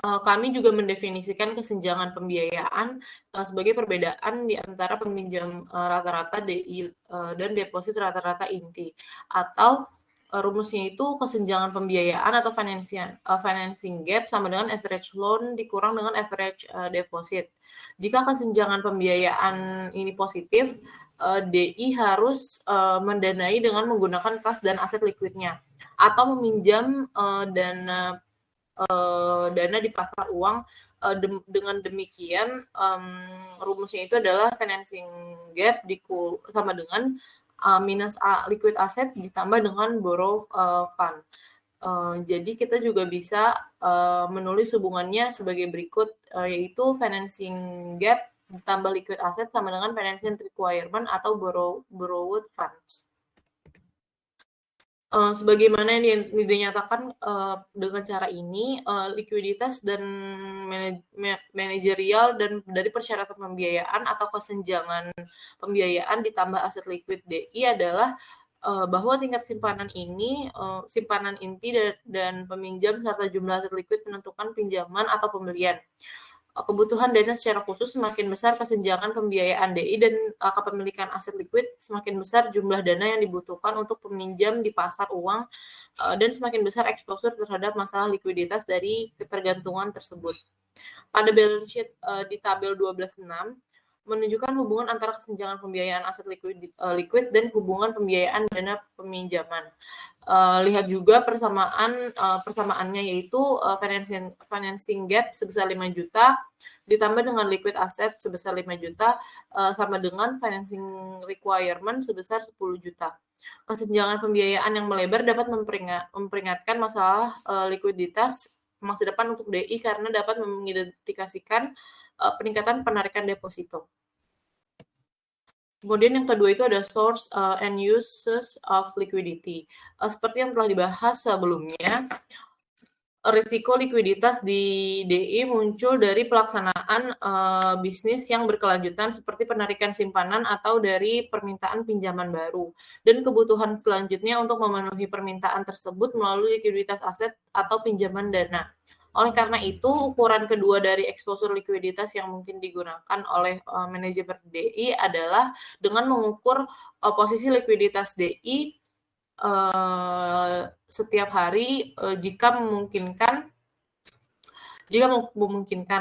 C: Kami juga mendefinisikan kesenjangan pembiayaan sebagai perbedaan di antara peminjam rata-rata DI dan deposit rata-rata inti, atau rumusnya itu kesenjangan pembiayaan atau financing gap sama dengan average loan dikurang dengan average deposit. Jika kesenjangan pembiayaan ini positif, DI harus mendanai dengan menggunakan kas dan aset likuidnya atau meminjam dana di pasar uang. Dengan demikian, rumusnya itu adalah financing gap sama dengan minus liquid asset ditambah dengan borrow fund. Jadi kita juga bisa menulis hubungannya sebagai berikut, yaitu financing gap ditambah liquid asset sama dengan financing requirement atau borrowed funds. Sebagaimana yang dinyatakan dengan cara ini, likuiditas dan manajerial dan dari persyaratan pembiayaan atau kesenjangan pembiayaan ditambah aset liquid DI adalah bahwa tingkat simpanan ini, simpanan inti dan peminjam serta jumlah aset liquid menentukan pinjaman atau pembelian. Kebutuhan dana secara khusus semakin besar kesenjangan pembiayaan DI dan kepemilikan aset liquid, semakin besar jumlah dana yang dibutuhkan untuk peminjam di pasar uang dan semakin besar exposure terhadap masalah likuiditas dari ketergantungan tersebut. Pada balance sheet di tabel 12.6 menunjukkan hubungan antara kesenjangan pembiayaan aset liquid dan hubungan pembiayaan dana peminjaman. Lihat juga persamaannya, yaitu financing gap sebesar 5 juta ditambah dengan liquid asset sebesar 5 juta sama dengan financing requirement sebesar 10 juta. Kesenjangan pembiayaan yang melebar dapat memperingatkan masalah likuiditas masa depan untuk DI karena dapat mengidentifikasikan peningkatan penarikan deposito. Kemudian yang kedua itu ada source and uses of liquidity. Seperti yang telah dibahas sebelumnya, risiko likuiditas di DI muncul dari pelaksanaan bisnis yang berkelanjutan seperti penarikan simpanan atau dari permintaan pinjaman baru dan kebutuhan selanjutnya untuk memenuhi permintaan tersebut melalui likuiditas aset atau pinjaman dana. Oleh karena itu, ukuran kedua dari exposure likuiditas yang mungkin digunakan oleh manajemen DI adalah dengan mengukur posisi likuiditas DI setiap hari jika memungkinkan.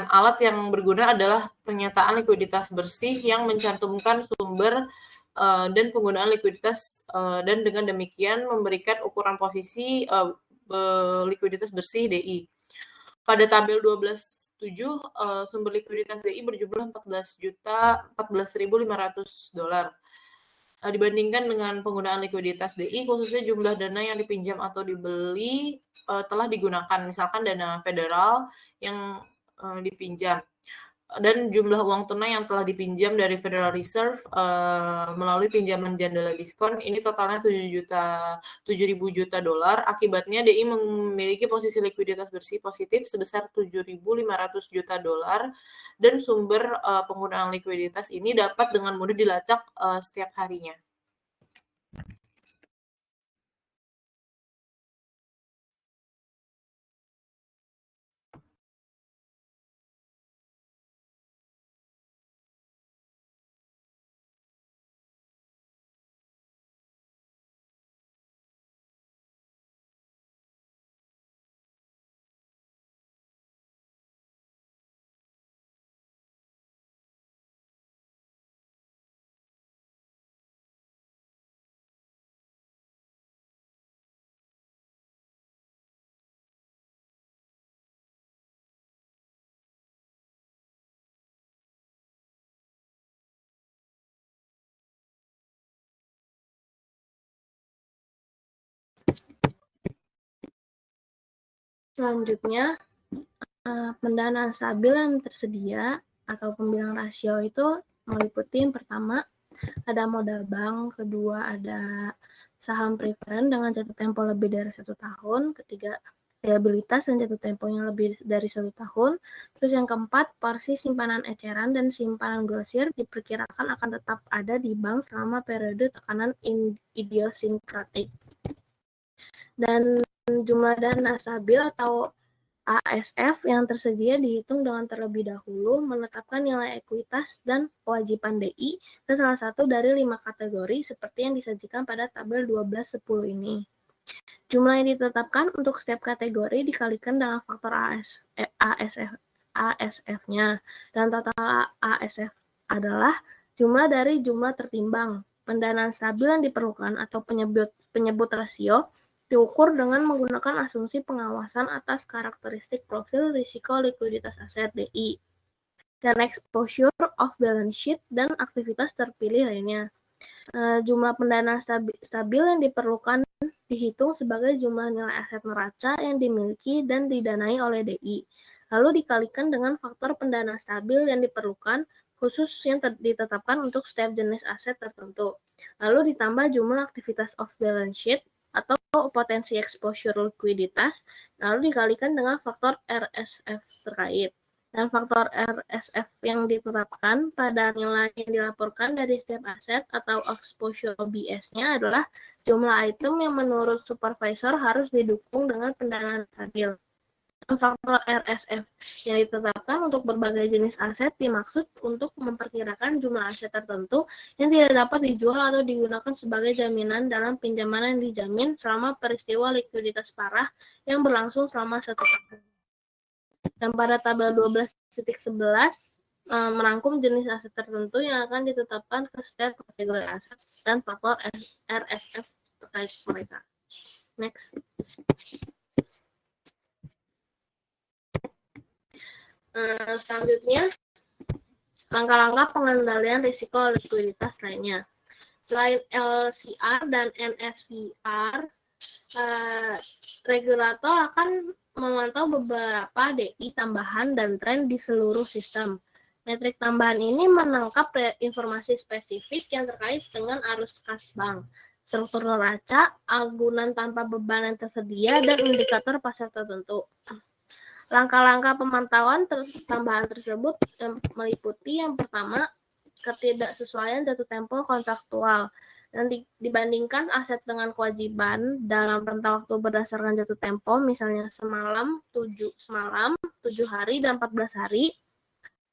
C: Alat yang berguna adalah pernyataan likuiditas bersih yang mencantumkan sumber dan penggunaan likuiditas dan dengan demikian memberikan ukuran posisi likuiditas bersih DI. Pada tabel 12.7, sumber likuiditas DI berjumlah $14.500 dibandingkan dengan penggunaan likuiditas DI, khususnya jumlah dana yang dipinjam atau dibeli telah digunakan, misalkan dana federal yang dipinjam. dan jumlah uang tunai yang telah dipinjam dari Federal Reserve melalui pinjaman jandela diskon ini totalnya 7.000 juta dolar. Akibatnya DI memiliki posisi likuiditas bersih positif sebesar 7.500 juta dolar dan sumber penggunaan likuiditas ini dapat dengan mudah dilacak setiap harinya.
D: Selanjutnya, pendanaan stabil yang tersedia atau pembilang rasio itu meliputi yang pertama ada modal bank, kedua ada saham preferen dengan jatuh tempo lebih dari 1 tahun, ketiga liabilitas dan jatuh tempo yang lebih dari 1 tahun, terus yang keempat porsi simpanan eceran dan simpanan grosir diperkirakan akan tetap ada di bank selama periode tekanan idiosinkratik. Dan jumlah dana stabil atau ASF yang tersedia dihitung dengan terlebih dahulu menetapkan nilai ekuitas dan kewajiban DI ke salah satu dari 5 kategori seperti yang disajikan pada tabel 12.10 ini. Jumlah yang ditetapkan untuk setiap kategori dikalikan dengan faktor ASF-nya, dan total ASF adalah jumlah dari jumlah tertimbang. Pendanaan stabil yang diperlukan atau penyebut rasio diukur dengan menggunakan asumsi pengawasan atas karakteristik profil risiko likuiditas aset DI dan exposure off balance sheet dan aktivitas terpilih lainnya. Jumlah pendanaan stabil yang diperlukan dihitung sebagai jumlah nilai aset neraca yang dimiliki dan didanai oleh DI, lalu dikalikan dengan faktor pendanaan stabil yang diperlukan khusus yang ditetapkan untuk setiap jenis aset tertentu, lalu ditambah jumlah aktivitas off balance sheet atau potensi exposure likuiditas, lalu dikalikan dengan faktor RSF terkait. Dan faktor RSF yang ditetapkan pada nilai yang dilaporkan dari setiap aset atau exposure OBS-nya adalah jumlah item yang menurut supervisor harus didukung dengan pendanaan stabil. Faktor RSF yang ditetapkan untuk berbagai jenis aset dimaksud untuk memperkirakan jumlah aset tertentu yang tidak dapat dijual atau digunakan sebagai jaminan dalam pinjaman yang dijamin selama peristiwa likuiditas parah yang berlangsung selama 1 tahun. Dan pada tabel 12.11 merangkum jenis aset tertentu yang akan ditetapkan ke setiap kategori aset dan faktor RSF terkait mereka. Next. Selanjutnya, langkah-langkah pengendalian risiko likuiditas lainnya. Selain LCR dan NSVR, regulator akan memantau beberapa DI tambahan dan tren di seluruh sistem. Metrik tambahan ini menangkap informasi spesifik yang terkait dengan arus kas bank, struktur neraca, agunan tanpa beban yang tersedia, dan indikator pasar tertentu. Langkah-langkah pemantauan tambahan tersebut meliputi yang pertama, ketidaksesuaian jatuh tempo kontraktual. Dan dibandingkan aset dengan kewajiban dalam rentang waktu berdasarkan jatuh tempo, misalnya semalam, 7 hari, dan 14 hari,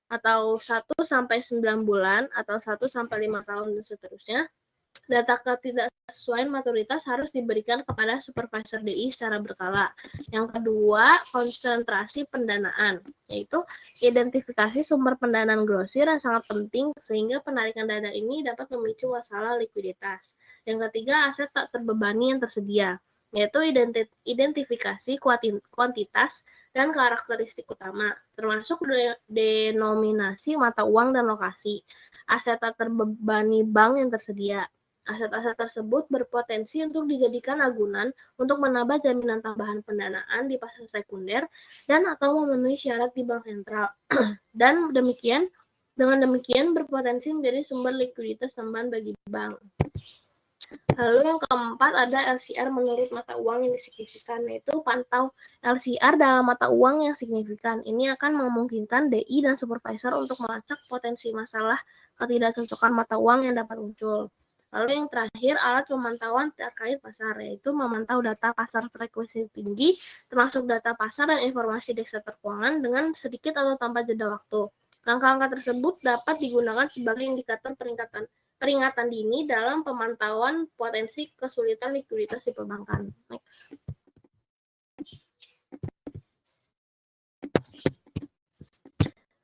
D: atau 1-9 bulan, atau 1-5 tahun, dan seterusnya. Data ketidaksesuaian maturitas harus diberikan kepada supervisor DI secara berkala. Yang kedua, konsentrasi pendanaan, yaitu identifikasi sumber pendanaan grosir yang sangat penting sehingga penarikan dana ini dapat memicu masalah likuiditas. Yang ketiga, aset tak terbebani yang tersedia, yaitu identifikasi kuantitas dan karakteristik utama, termasuk denominasi mata uang dan lokasi, aset tak terbebani bank yang tersedia. Aset-aset tersebut berpotensi untuk dijadikan agunan untuk menambah jaminan tambahan pendanaan di pasar sekunder dan atau memenuhi syarat di bank sentral. Dan dengan demikian berpotensi menjadi sumber likuiditas tambahan bagi bank. Lalu yang keempat ada LCR menurut mata uang yang signifikan, yaitu pantau LCR dalam mata uang yang signifikan. Ini akan memungkinkan DI dan supervisor untuk melacak potensi masalah ketidakcocokan mata uang yang dapat muncul. Lalu yang terakhir, alat pemantauan terkait pasar, yaitu memantau data pasar frekuensi tinggi, termasuk data pasar dan informasi di sektor keuangan dengan sedikit atau tanpa jeda waktu. Angka-angka tersebut dapat digunakan sebagai indikator peringatan dini dalam pemantauan potensi kesulitan likuiditas di perbankan. Next.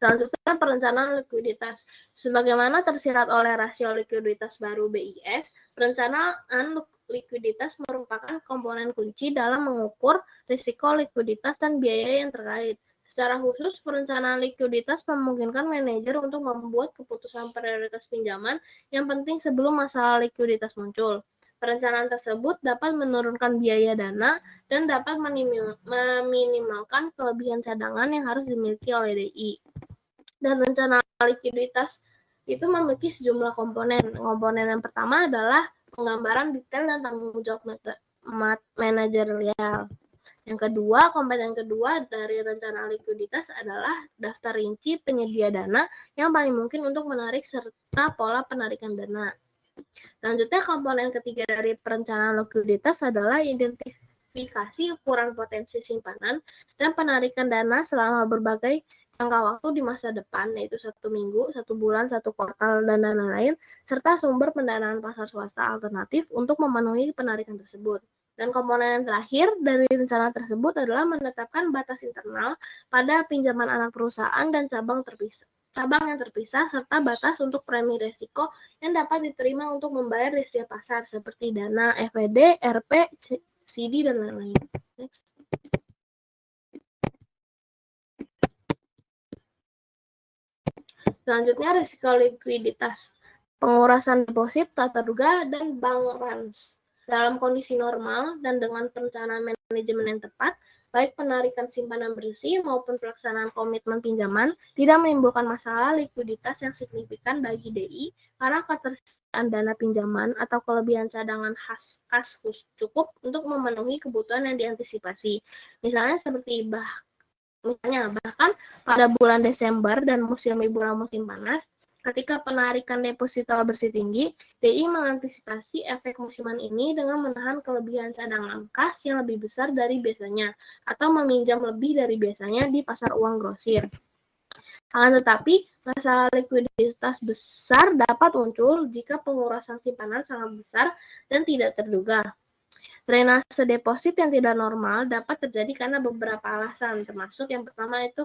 D: Selanjutnya, perencanaan likuiditas. Sebagaimana tersirat oleh rasio likuiditas baru BIS, perencanaan likuiditas merupakan komponen kunci dalam mengukur risiko likuiditas dan biaya yang terkait. Secara khusus, perencanaan likuiditas memungkinkan manajer untuk membuat keputusan prioritas pinjaman yang penting sebelum masalah likuiditas muncul. Perencanaan tersebut dapat menurunkan biaya dana dan dapat meminimalkan kelebihan cadangan yang harus dimiliki oleh DI. Dan rencana likuiditas itu memiliki sejumlah komponen. Komponen yang pertama adalah penggambaran detail dan tanggung jawab manajerial. Yang kedua, komponen kedua dari rencana likuiditas adalah daftar rinci penyedia dana yang paling mungkin untuk menarik serta pola penarikan dana. Selanjutnya, komponen ketiga dari perencanaan likuiditas adalah identifikasi ukuran potensi simpanan dan penarikan dana selama berbagai jangka waktu di masa depan, yaitu 1 minggu, 1 bulan, 1 kuartal, dan lain-lain, serta sumber pendanaan pasar swasta alternatif untuk memenuhi penarikan tersebut. Dan komponen yang terakhir dari rencana tersebut adalah menetapkan batas internal pada pinjaman anak perusahaan dan cabang yang terpisah, serta batas untuk premi resiko yang dapat diterima untuk membayar di setiap pasar, seperti dana FED, RP, CD, dan lain-lain. Next. Selanjutnya, risiko likuiditas, pengurasan deposit tak terduga, dan bank runs. Dalam kondisi normal dan dengan perencanaan manajemen yang tepat, baik penarikan simpanan bersih maupun pelaksanaan komitmen pinjaman tidak menimbulkan masalah likuiditas yang signifikan bagi DI karena ketersediaan dana pinjaman atau kelebihan cadangan kas cukup untuk memenuhi kebutuhan yang diantisipasi. Misalnya bahkan pada bulan Desember dan musim liburan musim panas, ketika penarikan deposito bersih tinggi, DI mengantisipasi efek musiman ini dengan menahan kelebihan cadangan kas yang lebih besar dari biasanya atau meminjam lebih dari biasanya di pasar uang grosir. Akan tetapi, masalah likuiditas besar dapat muncul jika pengurasan simpanan sangat besar dan tidak terduga. Drainase deposit yang tidak normal dapat terjadi karena beberapa alasan, termasuk yang pertama itu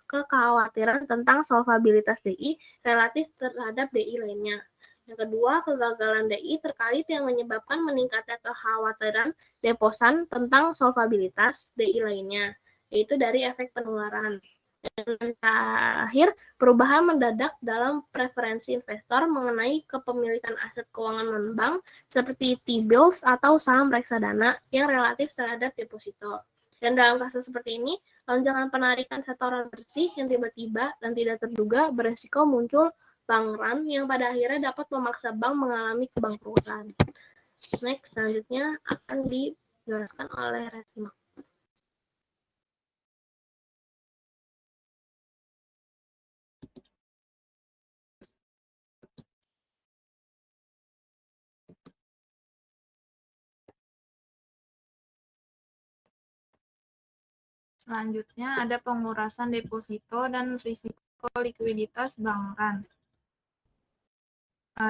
D: kekhawatiran tentang solvabilitas DI relatif terhadap DI lainnya. Yang kedua, kegagalan DI terkait yang menyebabkan meningkatnya kekhawatiran deposan tentang solvabilitas DI lainnya, yaitu dari efek penularan. Dan terakhir, perubahan mendadak dalam preferensi investor mengenai kepemilikan aset keuangan non-bank seperti T-bills atau saham reksadana yang relatif terhadap deposito. Dan dalam kasus seperti ini, lonjakan penarikan setoran bersih yang tiba-tiba dan tidak terduga beresiko muncul bank run yang pada akhirnya dapat memaksa bank mengalami kebangkrutan. Next, selanjutnya akan dijelaskan oleh Retno.
E: Selanjutnya ada pengurasan deposito dan risiko likuiditas bank run.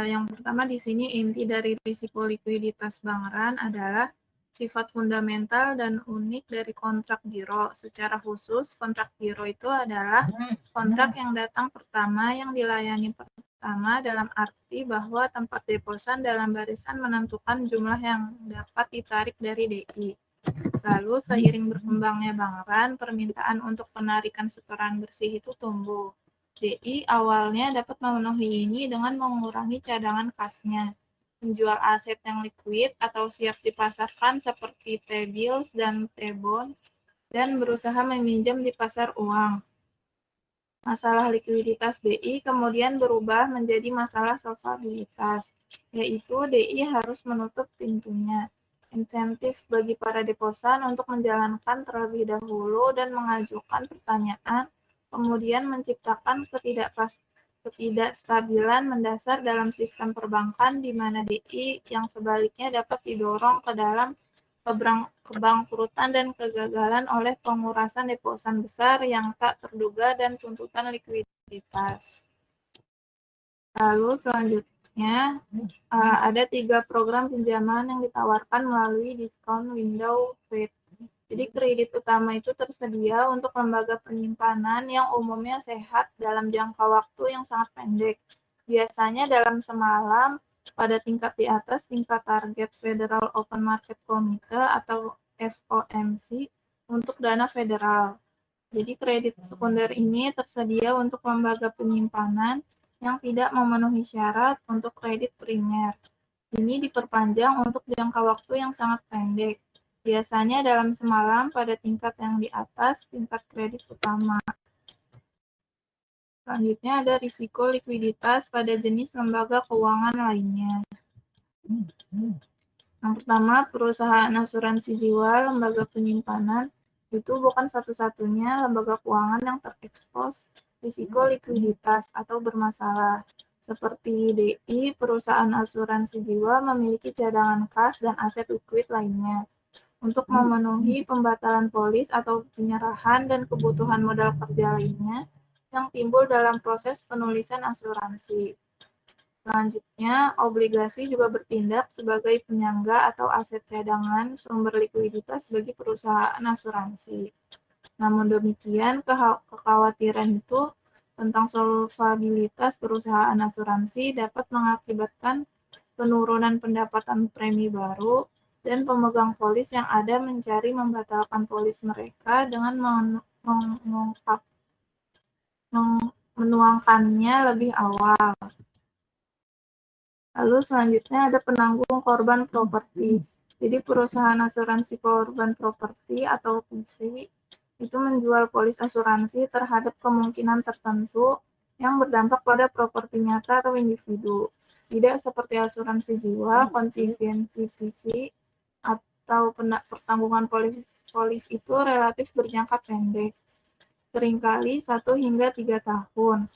E: Yang pertama di sini inti dari risiko likuiditas bank run adalah sifat fundamental dan unik dari kontrak giro. Secara khusus, kontrak giro itu adalah kontrak yang datang pertama yang dilayani pertama dalam arti bahwa tempat deposan dalam barisan menentukan jumlah yang dapat ditarik dari DI. Lalu seiring berkembangnya bank run, permintaan untuk penarikan setoran bersih itu tumbuh. DI awalnya dapat memenuhi ini dengan mengurangi cadangan kasnya. menjual aset yang liquid atau siap dipasarkan seperti T-bills dan T-bond, dan berusaha meminjam di pasar uang. Masalah likuiditas BI kemudian berubah menjadi masalah solvabilitas, yaitu DI harus menutup pintunya. Insentif bagi para deposan untuk menjalankan terlebih dahulu dan mengajukan pertanyaan, kemudian menciptakan ketidakstabilan mendasar dalam sistem perbankan di mana DI yang sebaliknya dapat didorong ke dalam kebangkrutan dan kegagalan oleh pengurasan deposan besar yang tak terduga dan tuntutan likuiditas. Lalu selanjutnya ada 3 program pinjaman yang ditawarkan melalui diskon window rate. Jadi kredit utama itu tersedia untuk lembaga penyimpanan yang umumnya sehat dalam jangka waktu yang sangat pendek. Biasanya dalam semalam pada tingkat di atas tingkat target Federal Open Market Committee atau FOMC untuk dana federal. Jadi kredit sekunder ini tersedia untuk lembaga penyimpanan yang tidak memenuhi syarat untuk kredit primer. Ini diperpanjang untuk jangka waktu yang sangat pendek. Biasanya dalam semalam pada tingkat yang di atas tingkat kredit utama. Selanjutnya ada risiko likuiditas pada jenis lembaga keuangan lainnya. Yang pertama, perusahaan asuransi jiwa, lembaga penyimpanan, itu bukan satu-satunya lembaga keuangan yang terekspos risiko likuiditas atau bermasalah. Seperti DI, perusahaan asuransi jiwa memiliki cadangan kas dan aset likuid lainnya untuk memenuhi pembatalan polis atau penyerahan dan kebutuhan modal kerja lainnya yang timbul dalam proses penulisan asuransi. Selanjutnya, obligasi juga bertindak sebagai penyangga atau aset cadangan sumber likuiditas bagi perusahaan asuransi. Namun demikian, kekhawatiran itu tentang solvabilitas perusahaan asuransi dapat mengakibatkan penurunan pendapatan premi baru dan pemegang polis yang ada mencari membatalkan polis mereka dengan menuangkannya lebih awal. Lalu selanjutnya ada penanggung korban properti. Jadi perusahaan asuransi korban properti atau PC itu menjual polis asuransi terhadap kemungkinan tertentu yang berdampak pada properti nyata atau individu. Tidak seperti asuransi jiwa, kontingensi PC, atau pertanggungan polis itu relatif berjangka pendek, seringkali 1 hingga 3 tahun.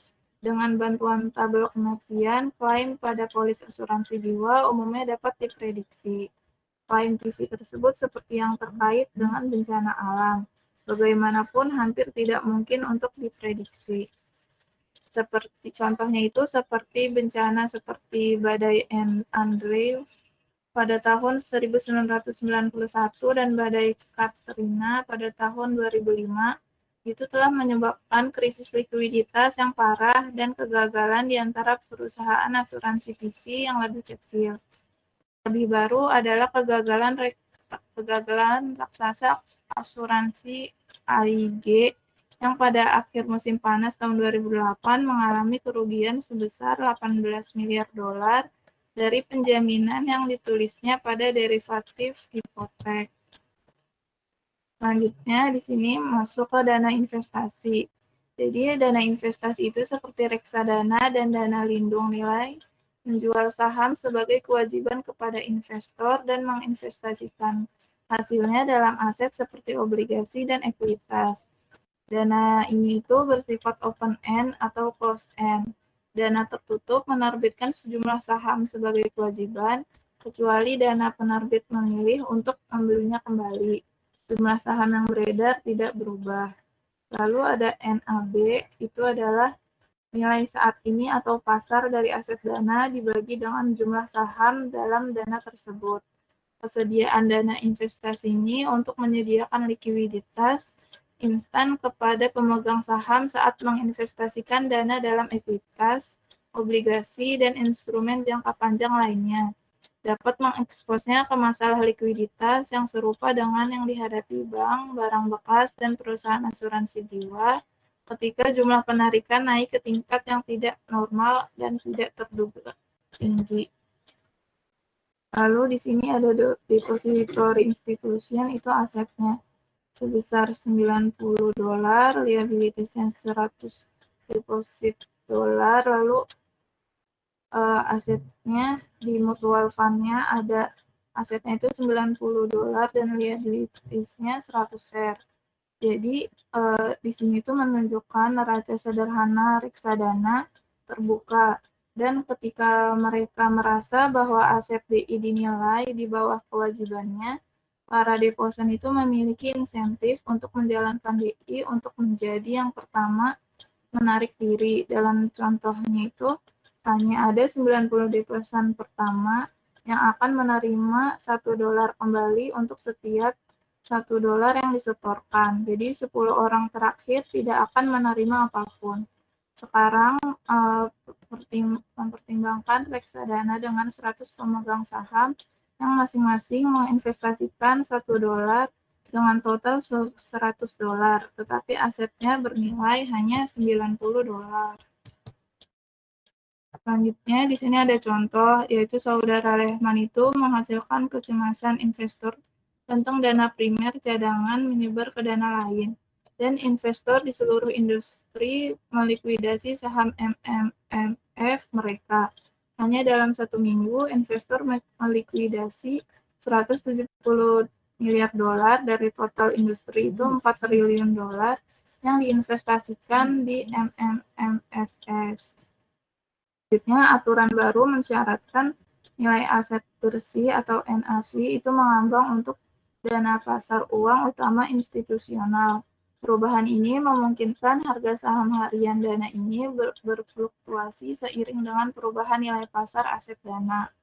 E: Dengan bantuan tabel kematian, klaim pada polis asuransi jiwa umumnya dapat diprediksi. Klaim PC tersebut seperti yang terkait dengan bencana alam, bagaimanapun hampir tidak mungkin untuk diprediksi. Seperti contohnya itu seperti bencana seperti badai Andrew pada tahun 1991 dan badai Katrina pada tahun 2005 itu telah menyebabkan krisis likuiditas yang parah dan kegagalan di antara perusahaan asuransi PC yang lebih kecil. Lebih baru adalah kegagalan raksasa asuransi AIG yang pada akhir musim panas tahun 2008 mengalami kerugian sebesar 18 miliar dolar dari penjaminan yang ditulisnya pada derivatif hipotek. Selanjutnya di sini masuk ke dana investasi. Jadi dana investasi itu seperti reksadana dan dana lindung nilai, menjual saham sebagai kewajiban kepada investor dan menginvestasikan hasilnya dalam aset seperti obligasi dan ekuitas. Dana ini itu bersifat open end atau closed end. Dana tertutup menerbitkan sejumlah saham sebagai kewajiban, kecuali dana penerbit memilih untuk membelinya kembali. Jumlah saham yang beredar tidak berubah. Lalu ada NAB, itu adalah nilai saat ini atau pasar dari aset dana dibagi dengan jumlah saham dalam dana tersebut. Kesediaan dana investasi ini untuk menyediakan likuiditas instan kepada pemegang saham saat menginvestasikan dana dalam ekuitas, obligasi, dan instrumen jangka panjang lainnya. Dapat mengeksposnya ke masalah likuiditas yang serupa dengan yang dihadapi bank, barang bekas, dan perusahaan asuransi jiwa ketika jumlah penarikan naik ke tingkat yang tidak normal dan tidak terduga tinggi. Lalu di sini ada depository institution, itu asetnya sebesar $90, liabilitasnya 100 deposit dolar, lalu asetnya di mutual fund-nya ada asetnya itu $90 dan liabilitasnya 100 share. Jadi di sini itu menunjukkan neraca sederhana reksadana terbuka, dan ketika mereka merasa bahwa aset DI dinilai di bawah kewajibannya, para deposan itu memiliki insentif untuk menjalankan DI untuk menjadi yang pertama menarik diri. Dalam contohnya itu hanya ada 90 deposan pertama yang akan menerima $1 kembali untuk setiap $1 yang disetorkan. Jadi 10 orang terakhir tidak akan menerima apapun. Sekarang mempertimbangkan reksadana dengan 100 pemegang saham yang masing-masing menginvestasikan $1 dengan total $100, tetapi asetnya bernilai hanya $90. Selanjutnya di sini ada contoh, yaitu saudara Lehman itu menghasilkan kecemasan investor tentang dana primer cadangan menyebar ke dana lain, dan investor di seluruh industri melikuidasi saham MMF mereka. Hanya dalam 1 minggu, investor melikuidasi $170 miliar dari total industri itu $4 triliun yang diinvestasikan di MMFS. Selanjutnya, aturan baru mensyaratkan nilai aset bersih atau NAV itu mengambang untuk dana pasar uang utama institusional. Perubahan ini memungkinkan harga saham harian dana ini berfluktuasi seiring dengan perubahan nilai pasar aset dana.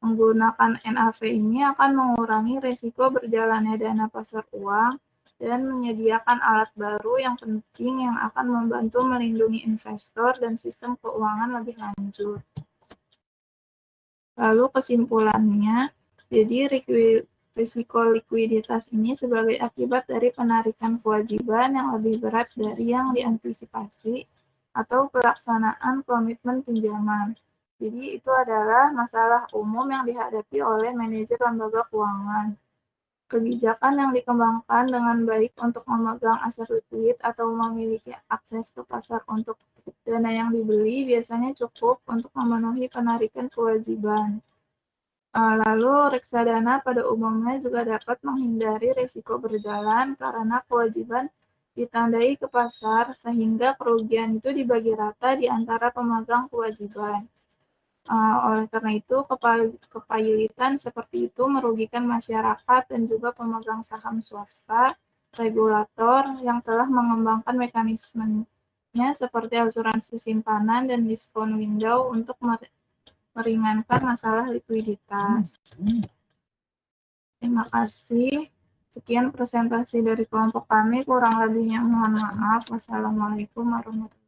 E: Menggunakan NAV ini akan mengurangi risiko berjalannya dana pasar uang dan menyediakan alat baru yang penting yang akan membantu melindungi investor dan sistem keuangan lebih lanjut. Lalu kesimpulannya, jadi risiko likuiditas ini sebagai akibat dari penarikan kewajiban yang lebih berat dari yang diantisipasi atau pelaksanaan komitmen pinjaman. Jadi itu adalah masalah umum yang dihadapi oleh manajer lembaga keuangan. Kebijakan yang dikembangkan dengan baik untuk memegang aset likuid atau memiliki akses ke pasar untuk dana yang dibeli biasanya cukup untuk memenuhi penarikan kewajiban. Lalu reksadana pada umumnya juga dapat menghindari risiko berjalan karena kewajiban ditandai ke pasar sehingga kerugian itu dibagi rata di antara pemegang kewajiban. Oleh karena itu, kepailitan seperti itu merugikan masyarakat dan juga pemegang saham swasta, regulator yang telah mengembangkan mekanismenya seperti asuransi simpanan dan diskon window untuk meringankan masalah likuiditas. Terima kasih. Sekian presentasi dari kelompok kami, kurang lebihnya mohon maaf. Wassalamualaikum warahmatullahi wabarakatuh.